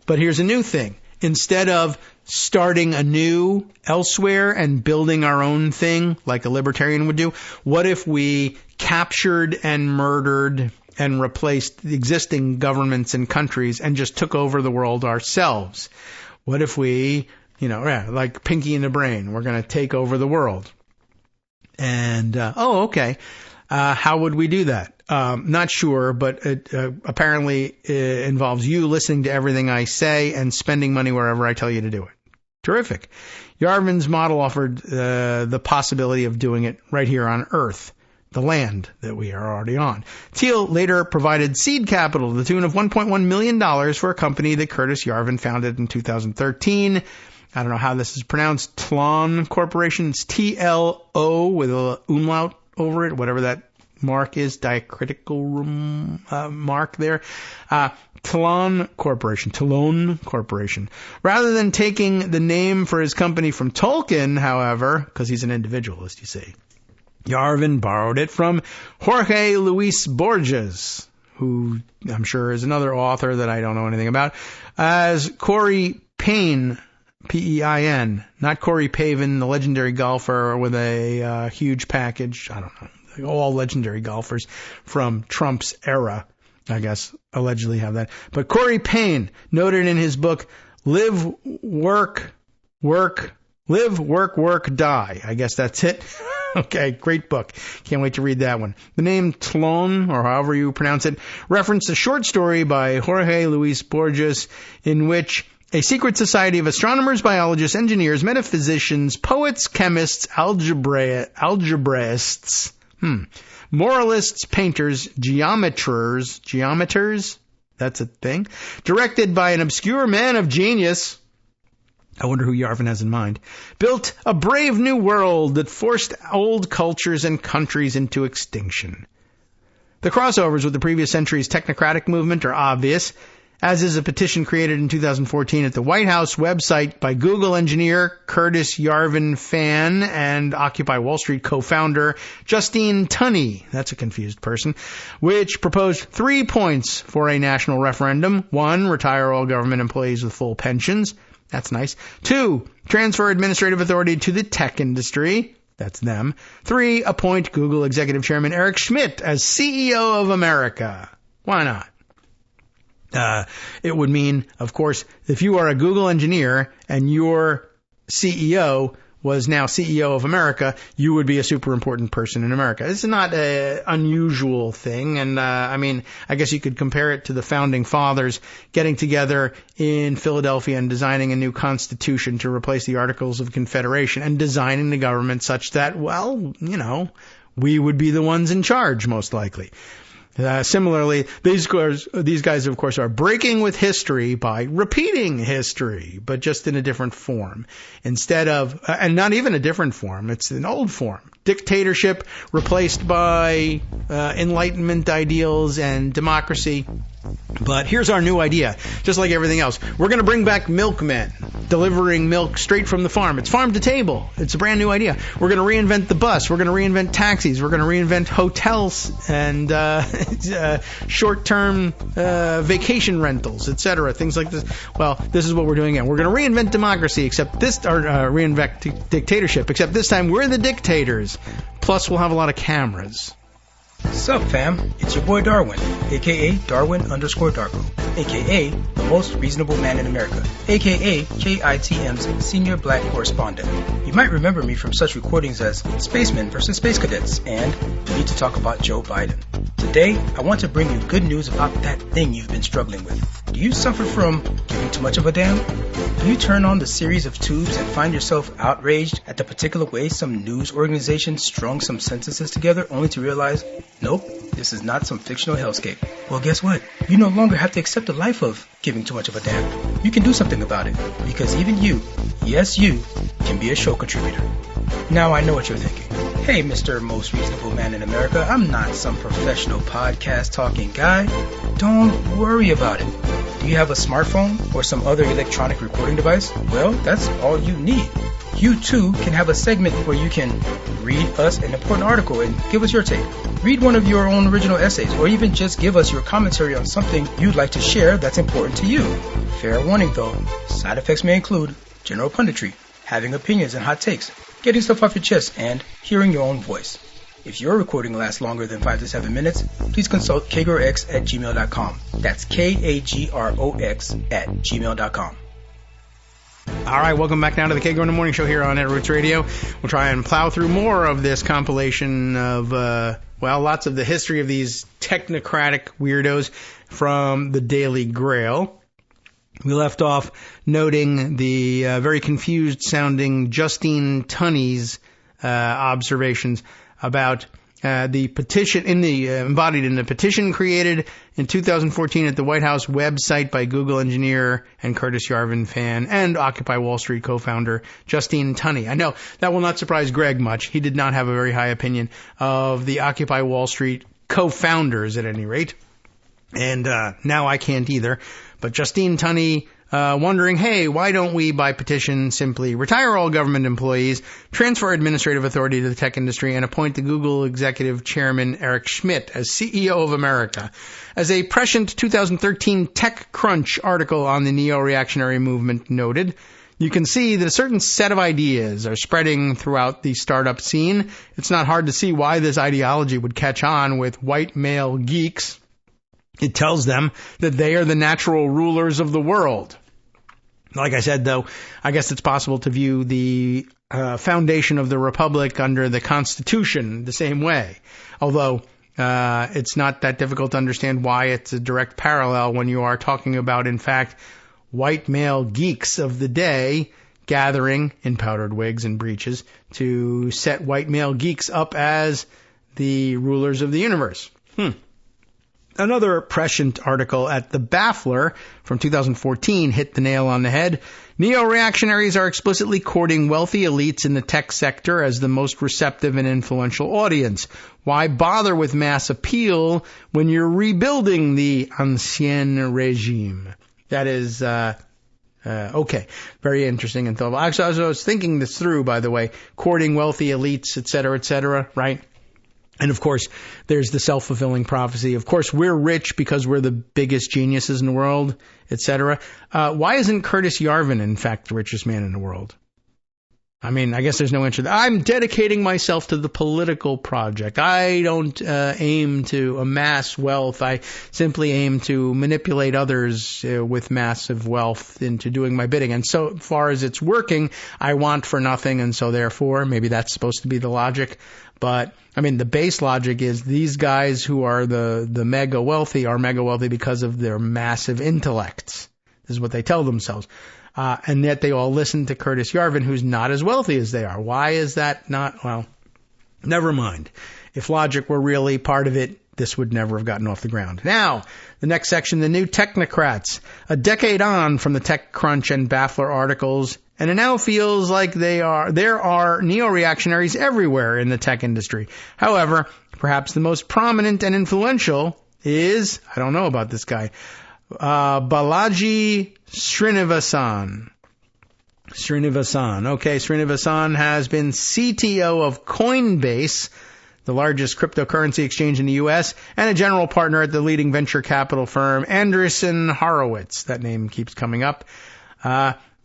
But here's a new thing. Instead of starting anew elsewhere and building our own thing like a libertarian would do, what if we captured and murdered and replaced the existing governments and countries and just took over the world ourselves? What if we... like Pinky in the Brain, we're going to take over the world. And, okay. How would we do that? Not sure, but it apparently involves you listening to everything I say and spending money wherever I tell you to do it. Terrific. Yarvin's model offered the possibility of doing it right here on Earth, the land that we are already on. Thiel later provided seed capital to the tune of $1.1 million for a company that Curtis Yarvin founded in 2013. I don't know how this is pronounced. Tlon Corporation. It's T-L-O with a umlaut over it, whatever that mark is, diacritical mark there. Tlon Corporation. Rather than taking the name for his company from Tolkien, however, because he's an individualist, you see, Yarvin borrowed it from Jorge Luis Borges, who I'm sure is another author that I don't know anything about, as Corey Payne, P-E-I-N, not Corey Pavin, the legendary golfer with a huge package. I don't know. All legendary golfers from Trump's era, I guess, allegedly have that. But Corey Payne noted in his book, Live, Work, Die. I guess that's it. Okay, great book. Can't wait to read that one. The name Tlon, or however you pronounce it, referenced a short story by Jorge Luis Borges in which a secret society of astronomers, biologists, engineers, metaphysicians, poets, chemists, algebraists, moralists, painters, geometers, that's a thing, directed by an obscure man of genius, I wonder who Yarvin has in mind. Built a brave new world that forced old cultures and countries into extinction. The crossovers with the previous century's technocratic movement are obvious, as is a petition created in 2014 at the White House website by Google engineer Curtis Yarvin Fan and Occupy Wall Street co-founder Justine Tunney, that's a confused person, which proposed 3 points for a national referendum. 1, retire all government employees with full pensions. That's nice. 2, transfer administrative authority to the tech industry. That's them. 3, appoint Google Executive Chairman Eric Schmidt as CEO of America. Why not? It would mean, of course, if you are a Google engineer and your CEO was now CEO of America, you would be a super important person in America. This is not an unusual thing. And, I guess you could compare it to the founding fathers getting together in Philadelphia and designing a new constitution to replace the Articles of Confederation and designing the government such that, we would be the ones in charge, most likely. Similarly, these guys, of course, are breaking with history by repeating history, but just in a different form. Instead of, and not even a different form, it's an old form. Dictatorship replaced by Enlightenment ideals and democracy. But here's our new idea. Just like everything else, we're going to bring back milkmen, delivering milk straight from the farm. It's farm to table. It's a brand new idea. We're going to reinvent the bus. We're going to reinvent taxis. We're going to reinvent hotels and short-term vacation rentals, etc. Things like this. Well, this is what we're doing again. We're going to reinvent democracy, except this, or reinvent dictatorship, except this time we're the dictators. Plus, we'll have a lot of cameras. Sup, fam? It's your boy Darwin, a.k.a. Darwin_Darko, a.k.a. the most reasonable man in America, a.k.a. KITM's senior black correspondent. You might remember me from such recordings as Spacemen vs. Space Cadets and We Need to Talk About Joe Biden. Today, I want to bring you good news about that thing you've been struggling with. Do you suffer from giving too much of a damn? Do you turn on the series of tubes and find yourself outraged at the particular way some news organization strung some sentences together only to realize, nope, this is not some fictional hellscape? Well, guess what? You no longer have to accept the life of giving too much of a damn. You can do something about it, because even you, yes you, can be a show contributor. Now I know what you're thinking. Hey, Mr. Most Reasonable Man in America, I'm not some professional podcast talking guy. Don't worry about it. Do you have a smartphone or some other electronic recording device? Well, that's all you need. You too can have a segment where you can read us an important article and give us your take. Read one of your own original essays, or even just give us your commentary on something you'd like to share that's important to you. Fair warning though, side effects may include general punditry, having opinions and hot takes, getting stuff off your chest, and hearing your own voice. If your recording lasts longer than 5 to 7 minutes, please consult kagrox@gmail.com. That's KAGROX@gmail.com. All right, welcome back now to the Kagro in the Morning Show here on Ed Roots Radio. We'll try and plow through more of this compilation of, lots of the history of these technocratic weirdos from the Daily Grail. We left off noting the very confused-sounding Justine Tunney's observations about the petition embodied in the petition created in 2014 at the White House website by Google engineer and Curtis Yarvin Fan and Occupy Wall Street co-founder Justine Tunney. I know that will not surprise Greg much. He did not have a very high opinion of the Occupy Wall Street co-founders at any rate. And now I can't either. But Justine Tunney wondering, hey, why don't we, by petition, simply retire all government employees, transfer administrative authority to the tech industry, and appoint the Google executive chairman Eric Schmidt as CEO of America? As a prescient 2013 TechCrunch article on the neo-reactionary movement noted, you can see that a certain set of ideas are spreading throughout the startup scene. It's not hard to see why this ideology would catch on with white male geeks. It tells them that they are the natural rulers of the world. Like I said, though, I guess it's possible to view the foundation of the Republic under the Constitution the same way. Although it's not that difficult to understand why it's a direct parallel when you are talking about, in fact, white male geeks of the day gathering in powdered wigs and breeches to set white male geeks up as the rulers of the universe. Another prescient article at The Baffler from 2014 hit the nail on the head. Neo-reactionaries are explicitly courting wealthy elites in the tech sector as the most receptive and influential audience. Why bother with mass appeal when you're rebuilding the ancien regime? That is, okay. Very interesting and thoughtful. Actually, as I was thinking this through, by the way, courting wealthy elites, et cetera, right? And of course, there's the self-fulfilling prophecy. Of course, we're rich because we're the biggest geniuses in the world, etc. Why isn't Curtis Yarvin, in fact, the richest man in the world? I mean, I guess there's no answer. I'm dedicating myself to the political project. I don't aim to amass wealth. I simply aim to manipulate others with massive wealth into doing my bidding. And so far as it's working, I want for nothing. And so therefore, maybe that's supposed to be the logic. But, I mean, the base logic is these guys who are the mega wealthy are mega wealthy because of their massive intellects. This is what they tell themselves. And yet they all listen to Curtis Yarvin, who's not as wealthy as they are. Why is that not? Well, never mind. If logic were really part of it, this would never have gotten off the ground. Now, the next section, the new technocrats. A decade on from the TechCrunch and Baffler articles, and it now feels like there are neo-reactionaries everywhere in the tech industry. However, perhaps the most prominent and influential is, I don't know about this guy, Balaji Srinivasan. Okay, Srinivasan has been CTO of Coinbase, the largest cryptocurrency exchange in the U.S., and a general partner at the leading venture capital firm Andreessen Horowitz. That name keeps coming up.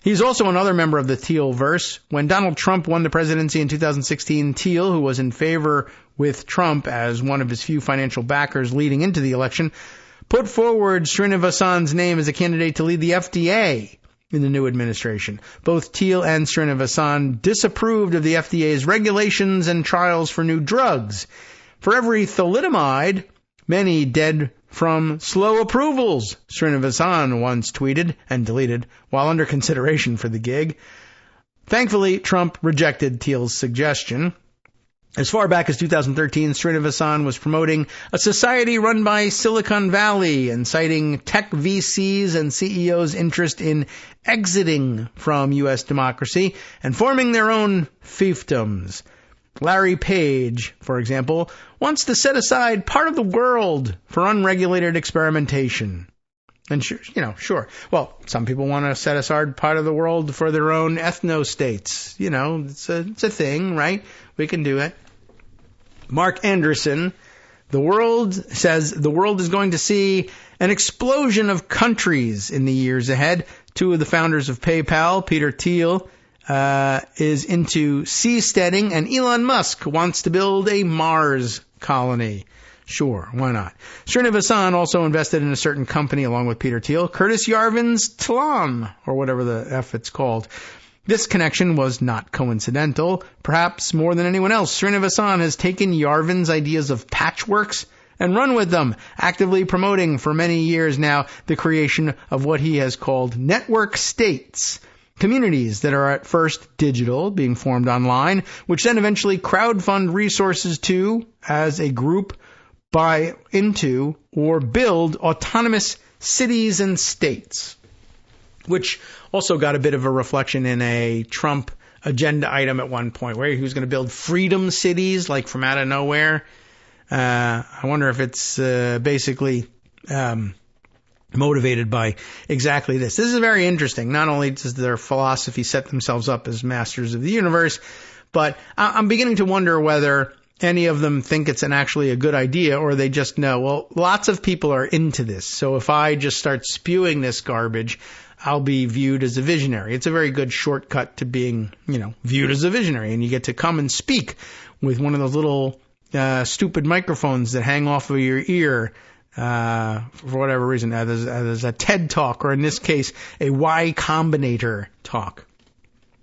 He's also another member of the Thiel-verse. When Donald Trump won the presidency in 2016, Thiel, who was in favor with Trump as one of his few financial backers leading into the election, put forward Srinivasan's name as a candidate to lead the FDA in the new administration. Both Thiel and Srinivasan disapproved of the FDA's regulations and trials for new drugs. For every thalidomide, many dead from slow approvals, Srinivasan once tweeted and deleted while under consideration for the gig. Thankfully, Trump rejected Thiel's suggestion. As far back as 2013, Srinivasan was promoting a society run by Silicon Valley and citing tech VCs and CEOs' interest in exiting from U.S. democracy and forming their own fiefdoms. Larry Page, for example, wants to set aside part of the world for unregulated experimentation. And sure. Well, some people want to set aside part of the world for their own ethno-states. It's a thing, right? We can do it. Mark Anderson, says the world is going to see an explosion of countries in the years ahead. Two of the founders of PayPal, Peter Thiel, is into seasteading, and Elon Musk wants to build a Mars colony. Sure, why not? Srinivasan also invested in a certain company along with Peter Thiel, Curtis Yarvin's Tlon, or whatever the F it's called. This connection was not coincidental. Perhaps more than anyone else, Srinivasan has taken Yarvin's ideas of patchworks and run with them, actively promoting for many years now the creation of what he has called network states, communities that are at first digital, being formed online, which then eventually crowdfund resources to, as a group, buy into or build autonomous cities and states, which also got a bit of a reflection in a Trump agenda item at one point where he was going to build freedom cities, like from out of nowhere. I wonder if it's basically motivated by exactly this. This is very interesting. Not only does their philosophy set themselves up as masters of the universe, but I'm beginning to wonder whether any of them think it's actually a good idea, or they just know, well, lots of people are into this. So if I just start spewing this garbage, I'll be viewed as a visionary. It's a very good shortcut to being, viewed as a visionary. And you get to come and speak with one of those little stupid microphones that hang off of your ear for whatever reason. There's a TED Talk, or in this case, a Y Combinator talk.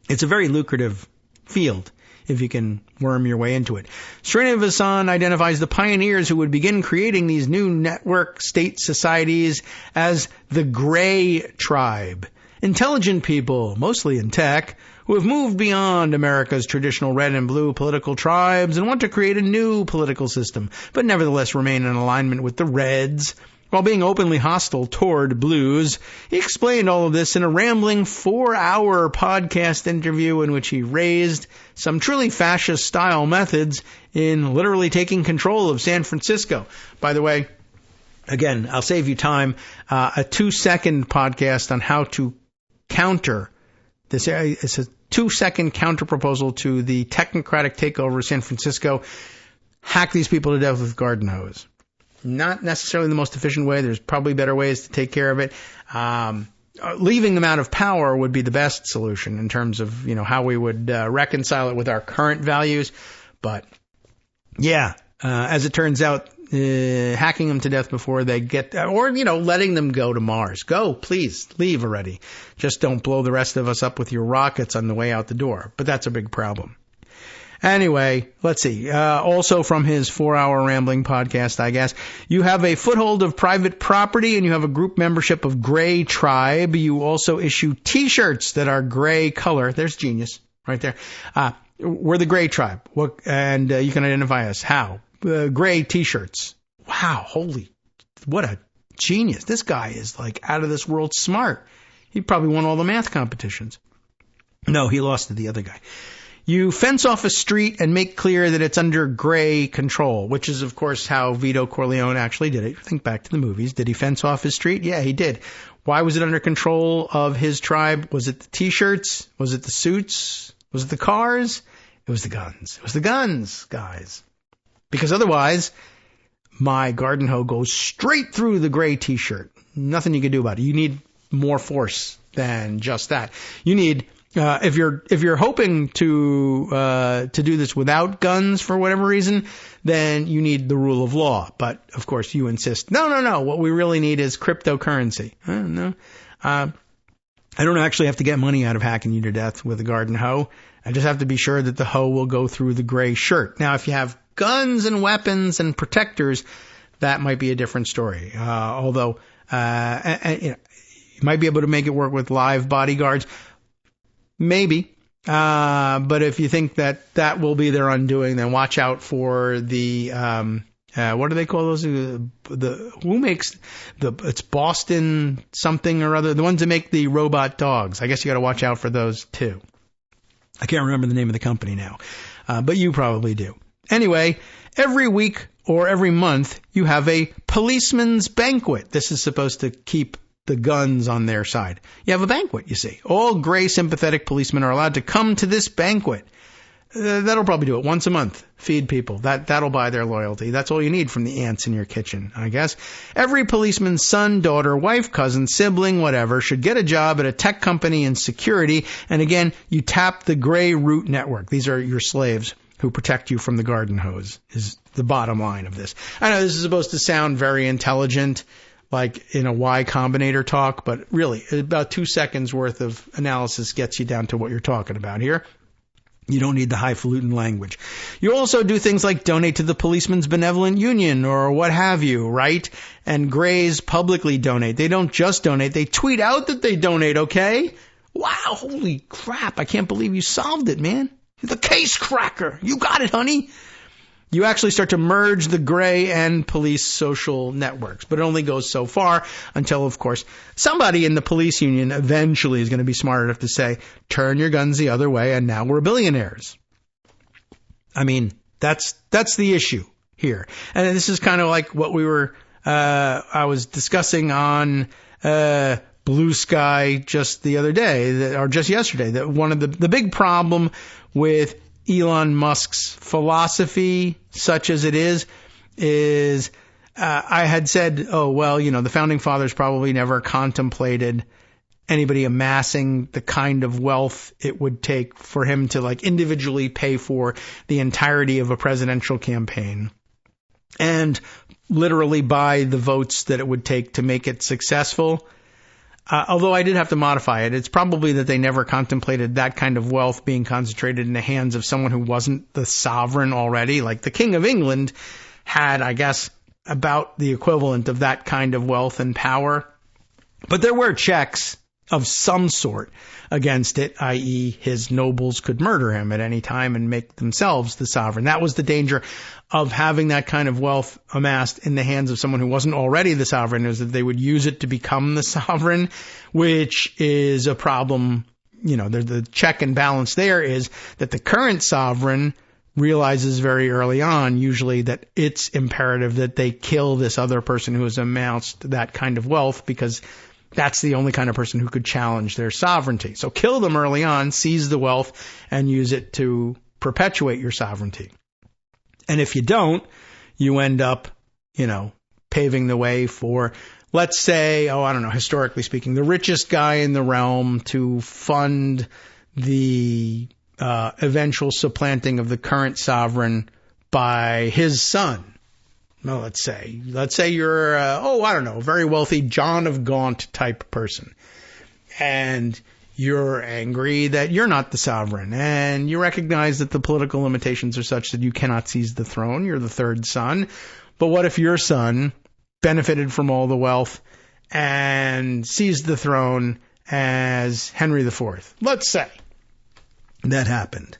It's a very lucrative field if you can worm your way into it. Srinivasan identifies the pioneers who would begin creating these new network state societies as the Gray Tribe. Intelligent people, mostly in tech, who have moved beyond America's traditional red and blue political tribes and want to create a new political system, but nevertheless remain in alignment with the Reds, while being openly hostile toward blues. He explained all of this in a rambling 4-hour podcast interview in which he raised some truly fascist-style methods in literally taking control of San Francisco. By the way, again, I'll save you time. A 2-second podcast on how to counter this. It's a 2-second counter proposal to the technocratic takeover of San Francisco. Hack these people to death with garden hose. Not necessarily the most efficient way. There's probably better ways to take care of it. Leaving them out of power would be the best solution in terms of, how we would reconcile it with our current values. But yeah, as it turns out, hacking them to death before they get, or, letting them go to Mars. Go, please, leave already. Just don't blow the rest of us up with your rockets on the way out the door. But that's a big problem. Anyway, let's see. Also from his 4-hour rambling podcast, I guess, you have a foothold of private property and you have a group membership of Gray Tribe. You also issue T-shirts that are gray color. There's genius right there. We're the Gray Tribe. And you can identify us. How? Gray T-shirts. Wow. What a genius. This guy is like out of this world smart. He probably won all the math competitions. No, he lost to the other guy. You fence off a street and make clear that it's under gray control, which is, of course, how Vito Corleone actually did it. Think back to the movies. Did he fence off his street? Yeah, he did. Why was it under control of his tribe? Was it the T-shirts? Was it the suits? Was it the cars? It was the guns. It was the guns, guys. Because otherwise, my garden hoe goes straight through the gray T-shirt. Nothing you can do about it. You need more force than just that. You need... If you're hoping to do this without guns for whatever reason, then you need the rule of law. But of course, you insist. No. What we really need is cryptocurrency. No. I don't actually have to get money out of hacking you to death with a garden hoe. I just have to be sure that the hoe will go through the gray shirt. Now, if you have guns and weapons and protectors, that might be a different story. Although you might be able to make it work with live bodyguards. Maybe. But if you think that will be their undoing, then watch out for the, what do they call those? It's Boston something or other. The ones that make the robot dogs. I guess you got to watch out for those too. I can't remember the name of the company now. But you probably do. Anyway, every week or every month, you have a policeman's banquet. This is supposed to keep the guns on their side. You have a banquet, you see. All gray sympathetic policemen are allowed to come to this banquet. That'll probably do it once a month. Feed people. That'll buy their loyalty. That's all you need from the ants in your kitchen, I guess. Every policeman's son, daughter, wife, cousin, sibling, whatever, should get a job at a tech company in security. And again, you tap the gray root network. These are your slaves who protect you from the garden hose, is the bottom line of this. I know this is supposed to sound very intelligent, like in a Y Combinator talk, but really about 2 seconds worth of analysis gets you down to what you're talking about here. You don't need the highfalutin language. You also do things like donate to the Policemen's Benevolent Union or what have you, right? And Grays publicly donate. They don't just donate. They tweet out that they donate, okay? Wow, holy crap. I can't believe you solved it, man. You're the case cracker. You got it, honey. You actually start to merge the gray and police social networks. But it only goes so far until, of course, somebody in the police union eventually is going to be smart enough to say, turn your guns the other way and now we're billionaires. I mean, that's the issue here. And this is kind of like what we were, I was discussing on Blue Sky just the other day, or just yesterday, that one of the big problem with Elon Musk's philosophy, such as it is I had said, the founding fathers probably never contemplated anybody amassing the kind of wealth it would take for him to like individually pay for the entirety of a presidential campaign and literally buy the votes that it would take to make it successful. Although I did have to modify it. It's probably that they never contemplated that kind of wealth being concentrated in the hands of someone who wasn't the sovereign already. Like the King of England had, I guess, about the equivalent of that kind of wealth and power. But there were checks of some sort against it, i.e. his nobles could murder him at any time and make themselves the sovereign. That was the danger of having that kind of wealth amassed in the hands of someone who wasn't already the sovereign, is that they would use it to become the sovereign, which is a problem. You know, the check and balance there is that the current sovereign realizes very early on, usually, that it's imperative that they kill this other person who has amassed that kind of wealth, because that's the only kind of person who could challenge their sovereignty. So kill them early on, seize the wealth, and use it to perpetuate your sovereignty. And if you don't, you end up, paving the way for, let's say, historically speaking, the richest guy in the realm to fund the eventual supplanting of the current sovereign by his son. Well, let's say you're, a very wealthy John of Gaunt type person. And you're angry that you're not the sovereign. And you recognize that the political limitations are such that you cannot seize the throne. You're the third son. But what if your son benefited from all the wealth and seized the throne as Henry IV? Let's say that happened.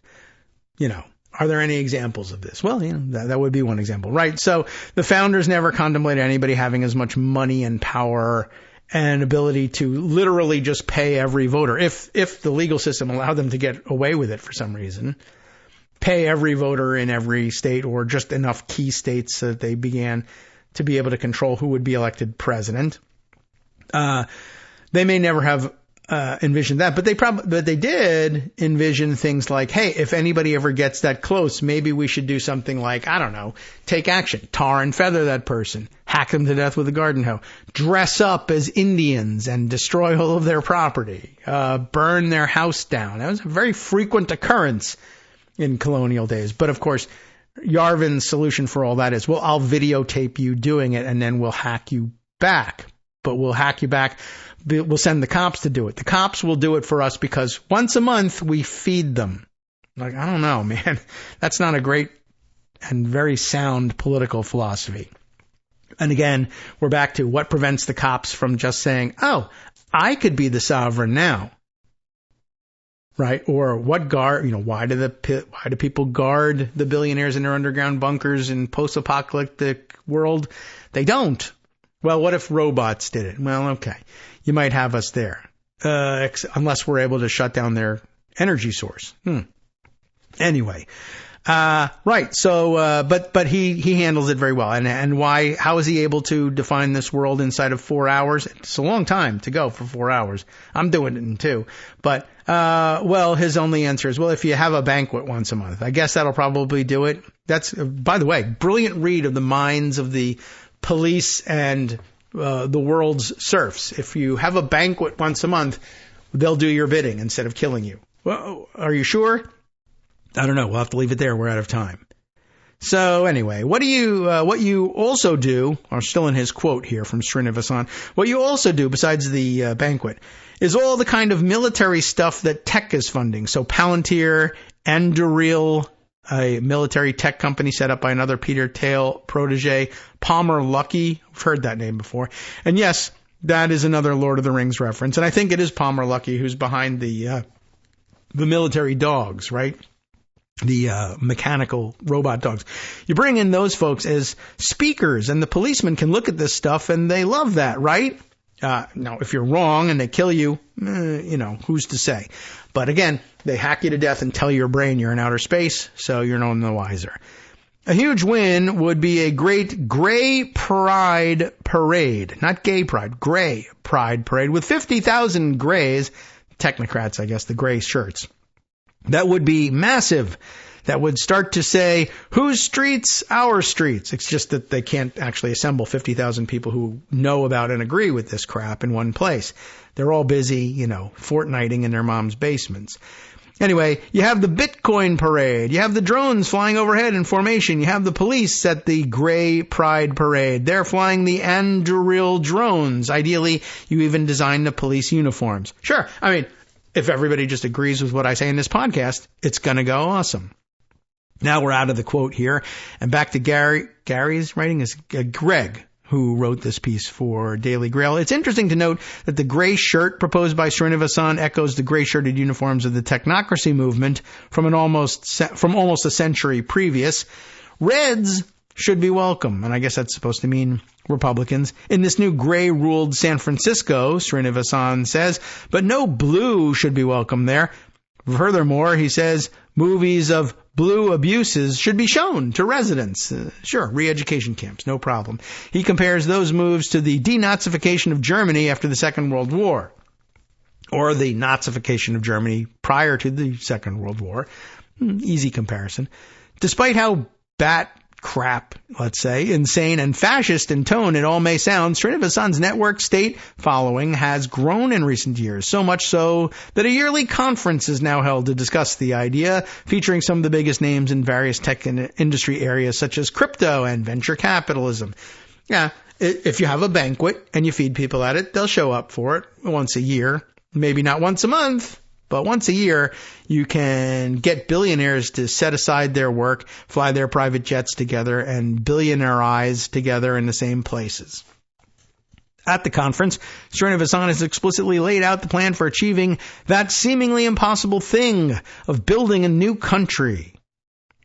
Are there any examples of this? Well, that would be one example, right? So the founders never contemplated anybody having as much money and power and ability to literally just pay every voter, if the legal system allowed them to get away with it for some reason, pay every voter in every state, or just enough key states so that they began to be able to control who would be elected president. They may never have envisioned that, but they did envision things like, hey, if anybody ever gets that close, maybe we should do something like, take action, tar and feather that person, hack them to death with a garden hoe, dress up as Indians and destroy all of their property, burn their house down. That was a very frequent occurrence in colonial days. But of course, Yarvin's solution for all that is, well, I'll videotape you doing it and then we'll hack you back. But we'll hack you back. We'll send the cops to do it. The cops will do it for us because once a month we feed them. Like, I don't know, man. That's not a great and very sound political philosophy. And again, we're back to what prevents the cops from just saying, oh, I could be the sovereign now. Right? Or what guard, why do people guard the billionaires in their underground bunkers in post-apocalyptic world? They don't. Well, what if robots did it? Well, okay. You might have us there. Unless we're able to shut down their energy source. Anyway. Right. So, but he handles it very well. And why, how is he able to define this world inside of 4 hours? It's a long time to go for 4 hours. I'm doing it in 2. But, his only answer is, well, if you have a banquet once a month, I guess that'll probably do it. That's, by the way, brilliant read of the minds of the police and the world's serfs. If you have a banquet once a month, they'll do your bidding instead of killing you. Well, are you sure? I don't know. We'll have to leave it there. We're out of time. So anyway, what you also do, or still in his quote here from Srinivasan, what you also do besides the banquet is all the kind of military stuff that tech is funding. So Palantir, Anduril, a military tech company set up by another Peter Thiel protege, Palmer Luckey. I've heard that name before. And yes, that is another Lord of the Rings reference. And I think it is Palmer Luckey who's behind the military dogs, right? The mechanical robot dogs. You bring in those folks as speakers, and the policemen can look at this stuff, and they love that, right? Now, if you're wrong and they kill you, who's to say? But again, they hack you to death and tell your brain you're in outer space, so you're none the wiser. A huge win would be a great Gray Pride Parade. Not Gay Pride, Gray Pride Parade with 50,000 grays, technocrats, I guess, the gray shirts. That would be massive. That would start to say, whose streets? Our streets. It's just that they can't actually assemble 50,000 people who know about and agree with this crap in one place. They're all busy, fortnighting in their mom's basements. Anyway, you have the Bitcoin parade. You have the drones flying overhead in formation. You have the police at the Gray Pride Parade. They're flying the Anduril drones. Ideally, you even design the police uniforms. Sure, I mean, if everybody just agrees with what I say in this podcast, it's going to go awesome. Now we're out of the quote here and back to Gary's writing is Greg, who wrote this piece for Daily Grail. It's interesting to note that the gray shirt proposed by Srinivasan echoes the gray-shirted uniforms of the technocracy movement from almost a century previous. Reds should be welcome, and I guess that's supposed to mean Republicans, in this new gray-ruled San Francisco, Srinivasan says, but no blue should be welcome there. Furthermore, he says, movies of blue abuses should be shown to residents. Sure, re-education camps, no problem. He compares those moves to the denazification of Germany after the Second World War, or the Nazification of Germany prior to the Second World War. Easy comparison. Despite how bat crap, let's say, insane and fascist in tone it all may sound, Srinivasan's network state following has grown in recent years, so much so that a yearly conference is now held to discuss the idea, featuring some of the biggest names in various tech industry areas such as crypto and venture capitalism. Yeah, if you have a banquet and you feed people at it, they'll show up for it once a year, maybe not once a month. But once a year, you can get billionaires to set aside their work, fly their private jets together, and billionaireize together in the same places. At the conference, Srinivasan has explicitly laid out the plan for achieving that seemingly impossible thing of building a new country.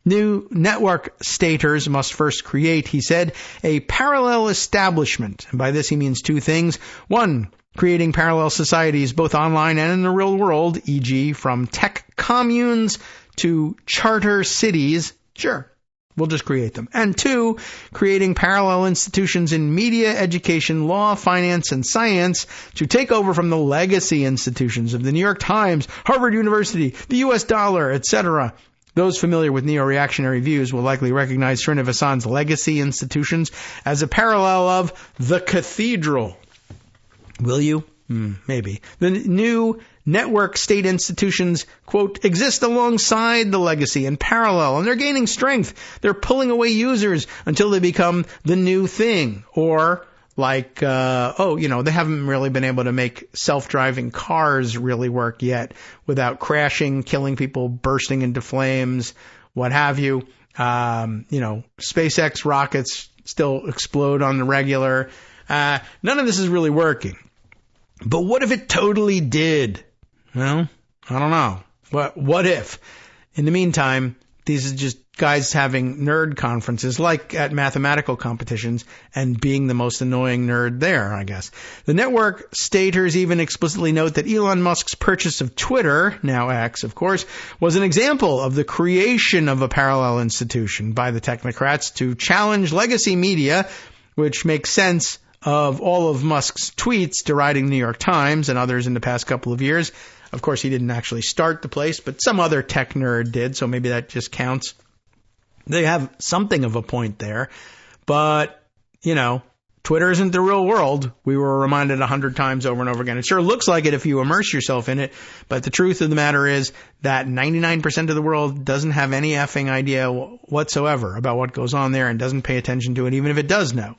New network staters must first create, he said, a parallel establishment. And by this he means two things. One, creating parallel societies both online and in the real world, e.g. from tech communes to charter cities. Sure, we'll just create them. And two, creating parallel institutions in media, education, law, finance, and science to take over from the legacy institutions of the New York Times, Harvard University, the U.S. dollar, etc. Those familiar with neo-reactionary views will likely recognize Srinivasan's legacy institutions as a parallel of the cathedral. Will you? Maybe. The new network state institutions, quote, exist alongside the legacy in parallel, and they're gaining strength. They're pulling away users until they become the new thing. Or like, they haven't really been able to make self-driving cars really work yet without crashing, killing people, bursting into flames, what have you. SpaceX rockets still explode on the regular. None of this is really working. But what if it totally did? Well, I don't know. What if? In the meantime, these are just guys having nerd conferences like at mathematical competitions and being the most annoying nerd there, I guess. The network staters even explicitly note that Elon Musk's purchase of Twitter, now X, of course, was an example of the creation of a parallel institution by the technocrats to challenge legacy media, which makes sense of all of Musk's tweets deriding the New York Times and others in the past couple of years. Of course, he didn't actually start the place, but some other tech nerd did, so maybe that just counts. They have something of a point there. But, Twitter isn't the real world. We were reminded 100 times over and over again. It sure looks like it if you immerse yourself in it, but the truth of the matter is that 99% of the world doesn't have any effing idea whatsoever about what goes on there and doesn't pay attention to it, even if it does know.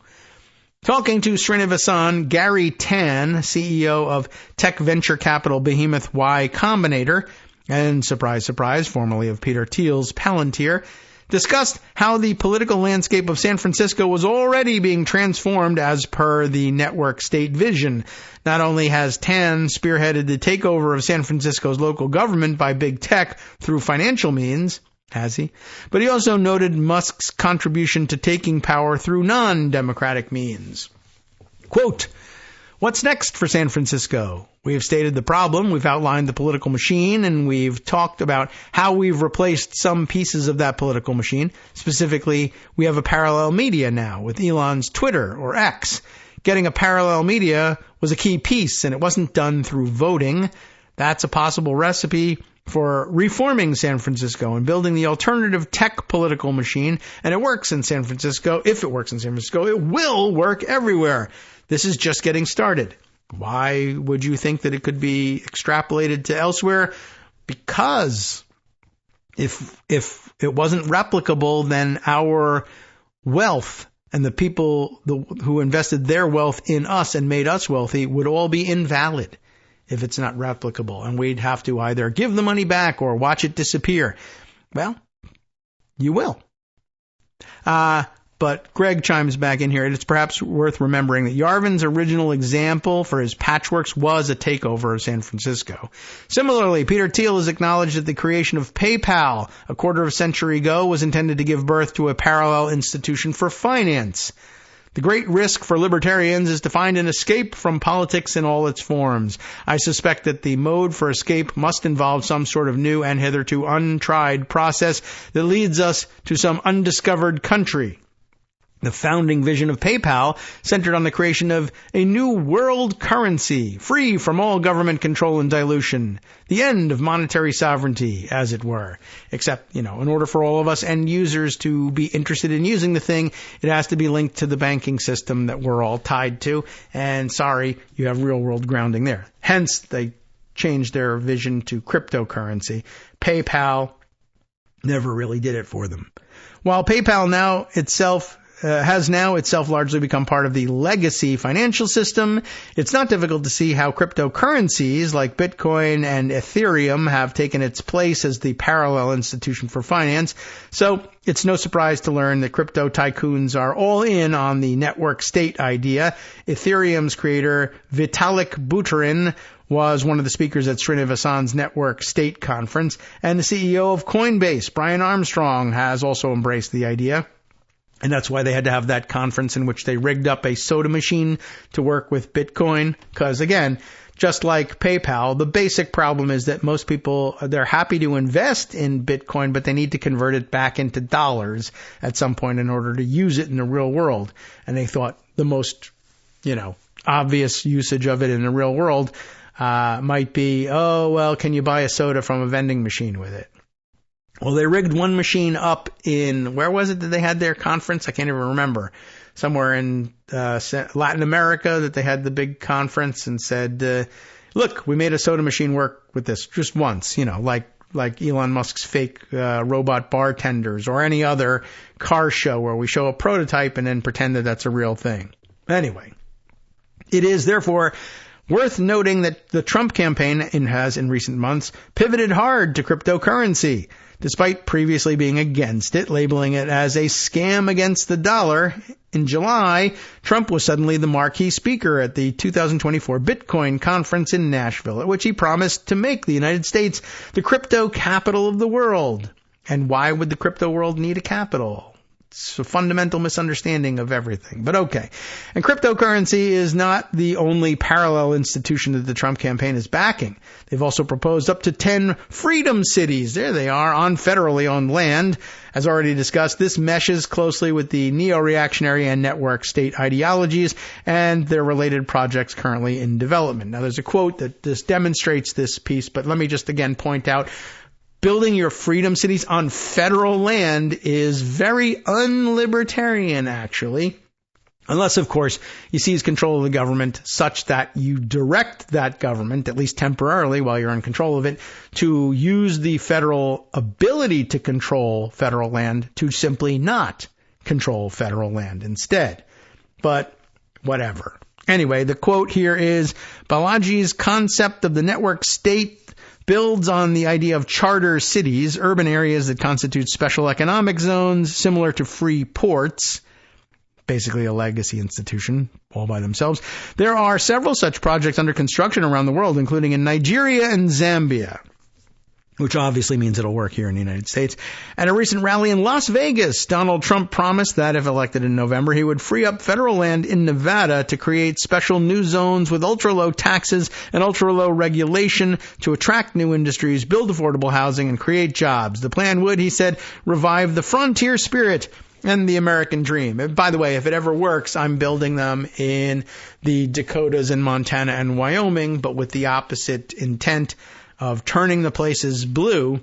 Talking to Srinivasan, Gary Tan, CEO of tech venture capital behemoth Y Combinator, and surprise, surprise, formerly of Peter Thiel's Palantir, discussed how the political landscape of San Francisco was already being transformed as per the network state vision. Not only has Tan spearheaded the takeover of San Francisco's local government by big tech through financial means, has he? But he also noted Musk's contribution to taking power through non-democratic means. Quote, what's next for San Francisco? We have stated the problem, we've outlined the political machine, and we've talked about how we've replaced some pieces of that political machine. Specifically, we have a parallel media now with Elon's Twitter or X. Getting a parallel media was a key piece, and it wasn't done through voting. That's a possible recipe for reforming San Francisco and building the alternative tech political machine, and it works in San Francisco. If it works in San Francisco, it will work everywhere. This is just getting started. Why would you think that it could be extrapolated to elsewhere? Because if it wasn't replicable, then our wealth and the people who invested their wealth in us and made us wealthy would all be invalid if it's not replicable, and we'd have to either give the money back or watch it disappear. Well, you will. But Greg chimes back in here. It's perhaps worth remembering that Yarvin's original example for his patchworks was a takeover of San Francisco. Similarly, Peter Thiel has acknowledged that the creation of PayPal a quarter of a century ago was intended to give birth to a parallel institution for finance. The great risk for libertarians is to find an escape from politics in all its forms. I suspect that the mode for escape must involve some sort of new and hitherto untried process that leads us to some undiscovered country. The founding vision of PayPal centered on the creation of a new world currency, free from all government control and dilution. The end of monetary sovereignty, as it were. Except, in order for all of us end users to be interested in using the thing, it has to be linked to the banking system that we're all tied to. And sorry, you have real world grounding there. Hence, they changed their vision to cryptocurrency. PayPal never really did it for them. While PayPal has now itself largely become part of the legacy financial system, it's not difficult to see how cryptocurrencies like Bitcoin and Ethereum have taken its place as the parallel institution for finance. So it's no surprise to learn that crypto tycoons are all in on the network state idea. Ethereum's creator, Vitalik Buterin, was one of the speakers at Srinivasan's Network State Conference, and the CEO of Coinbase, Brian Armstrong, has also embraced the idea. And that's why they had to have that conference in which they rigged up a soda machine to work with Bitcoin. Because, again, just like PayPal, the basic problem is that most people, they're happy to invest in Bitcoin, but they need to convert it back into dollars at some point in order to use it in the real world. And they thought the most, obvious usage of it in the real world might be, can you buy a soda from a vending machine with it? Well, they rigged one machine up in, where was it that they had their conference? I can't even remember. Somewhere in Latin America that they had the big conference and said, look, we made a soda machine work with this just once, like Elon Musk's fake robot bartenders or any other car show where we show a prototype and then pretend that that's a real thing. Anyway, it is therefore worth noting that the Trump campaign has in recent months pivoted hard to cryptocurrency. Despite previously being against it, labeling it as a scam against the dollar, in July, Trump was suddenly the marquee speaker at the 2024 Bitcoin conference in Nashville, at which he promised to make the United States the crypto capital of the world. And why would the crypto world need a capital? It's a fundamental misunderstanding of everything. But okay. And cryptocurrency is not the only parallel institution that the Trump campaign is backing. They've also proposed up to 10 freedom cities. There they are, on federally owned land. As already discussed, this meshes closely with the neo-reactionary and network state ideologies and their related projects currently in development. Now, there's a quote that just demonstrates this piece, but let me just again point out, building your freedom cities on federal land is very unlibertarian, actually. Unless, of course, you seize control of the government such that you direct that government, at least temporarily while you're in control of it, to use the federal ability to control federal land to simply not control federal land instead. But whatever. Anyway, the quote here is, Balaji's concept of the network state builds on the idea of charter cities, urban areas that constitute special economic zones similar to free ports, basically a legacy institution all by themselves. There are several such projects under construction around the world, including in Nigeria and Zambia, which obviously means it'll work here in the United States. At a recent rally in Las Vegas, Donald Trump promised that if elected in November, he would free up federal land in Nevada to create special new zones with ultra-low taxes and ultra-low regulation to attract new industries, build affordable housing, and create jobs. The plan would, he said, revive the frontier spirit and the American dream. And by the way, if it ever works, I'm building them in the Dakotas and Montana and Wyoming, but with the opposite intent of turning the places blue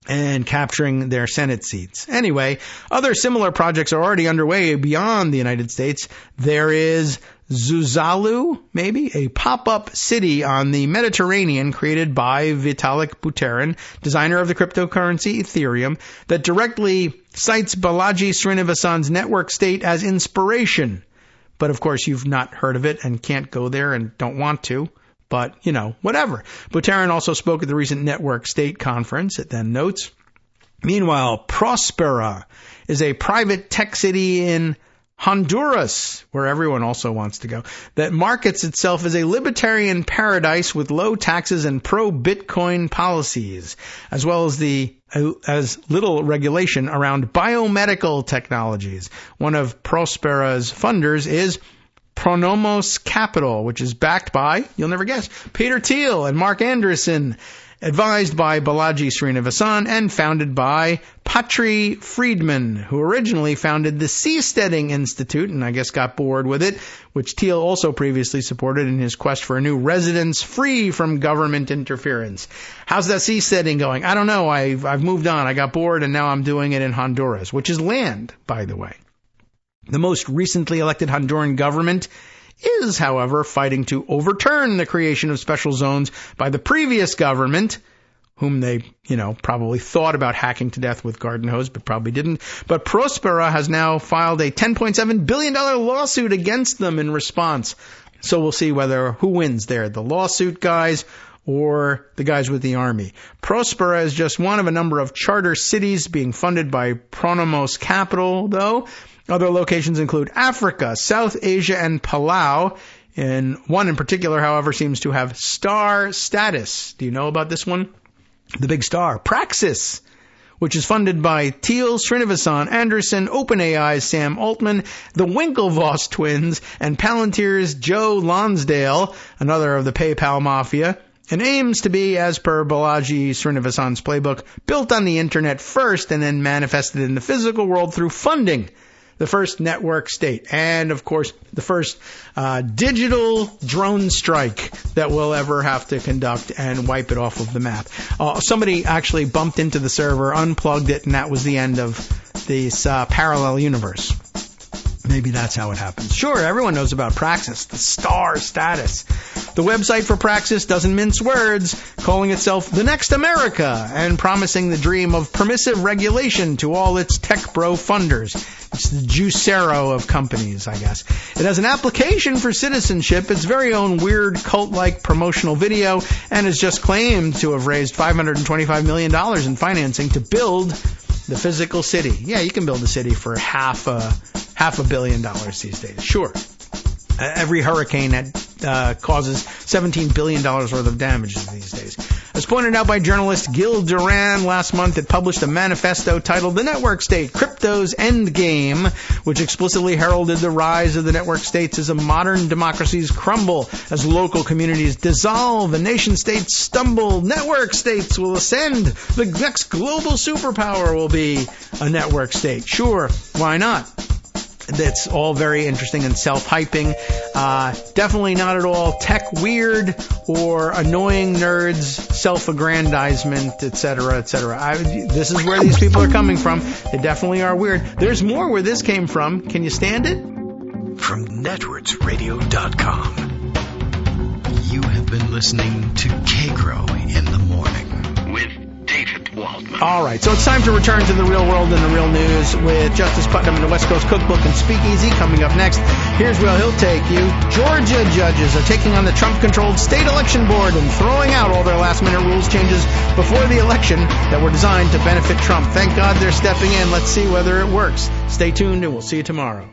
and capturing their Senate seats. Anyway, other similar projects are already underway beyond the United States. There is Zuzalu, maybe, a pop-up city on the Mediterranean created by Vitalik Buterin, designer of the cryptocurrency Ethereum, that directly cites Balaji Srinivasan's network state as inspiration. But of course, you've not heard of it and can't go there and don't want to. But, whatever. Buterin also spoke at the recent Network State Conference, it then notes. Meanwhile, Prospera is a private tech city in Honduras, where everyone also wants to go, that markets itself as a libertarian paradise with low taxes and pro-Bitcoin policies, as well as little regulation around biomedical technologies. One of Prospera's funders is Pronomos Capital, which is backed by, you'll never guess, Peter Thiel and Mark Anderson, advised by Balaji Srinivasan, and founded by Patri Friedman, who originally founded the Seasteading Institute, and I guess got bored with it, which Thiel also previously supported in his quest for a new residence free from government interference. How's that seasteading going? I don't know. I've moved on. I got bored, and now I'm doing it in Honduras, which is land, by the way. The most recently elected Honduran government is, however, fighting to overturn the creation of special zones by the previous government, whom they, probably thought about hacking to death with garden hose, but probably didn't. But Prospera has now filed a $10.7 billion lawsuit against them in response. So we'll see who wins there, the lawsuit guys or the guys with the army. Prospera is just one of a number of charter cities being funded by Pronomos Capital, though. Other locations include Africa, South Asia, and Palau. And one in particular, however, seems to have star status. Do you know about this one? The big star, Praxis, which is funded by Thiel, Srinivasan, Anderson, OpenAI's Sam Altman, the Winklevoss twins, and Palantir's Joe Lonsdale, another of the PayPal mafia, and aims to be, as per Balaji Srinivasan's playbook, built on the internet first and then manifested in the physical world through funding. The first network state, and of course, the first digital drone strike that we'll ever have to conduct and wipe it off of the map. Somebody actually bumped into the server, unplugged it, and that was the end of this parallel universe. Maybe that's how it happens. Sure, everyone knows about Praxis, the star status. The website for Praxis doesn't mince words, calling itself the next America and promising the dream of permissive regulation to all its tech bro funders. It's the Juicero of companies, I guess. It has an application for citizenship, its very own weird cult-like promotional video, and has just claimed to have raised $525 million in financing to build the physical city. Yeah, you can build a city for half a billion dollars these days. Sure. Every hurricane that causes $17 billion worth of damages these days. As pointed out by journalist Gil Duran last month, it published a manifesto titled The Network State, Crypto's Endgame, which explicitly heralded the rise of the network states as a modern democracies crumble, as local communities dissolve and nation-states stumble. Network states will ascend. The next global superpower will be a network state. Sure, why not? That's all very interesting and self-hyping. Definitely not at all tech weird or annoying nerds, self-aggrandizement, etc., etc. This is where these people are coming from. They definitely are weird. There's more where this came from. Can you stand it? From networksradio.com. You have been listening to Kagro in the Morning with David Waldman. All right, so it's time to return to the real world and the real news with Justice Putnam and the West Coast Cookbook and Speakeasy coming up next. Here's where he'll take you. Georgia judges are taking on the Trump-controlled state election board and throwing out all their last-minute rules changes before the election that were designed to benefit Trump. Thank God they're stepping in. Let's see whether it works. Stay tuned, and we'll see you tomorrow.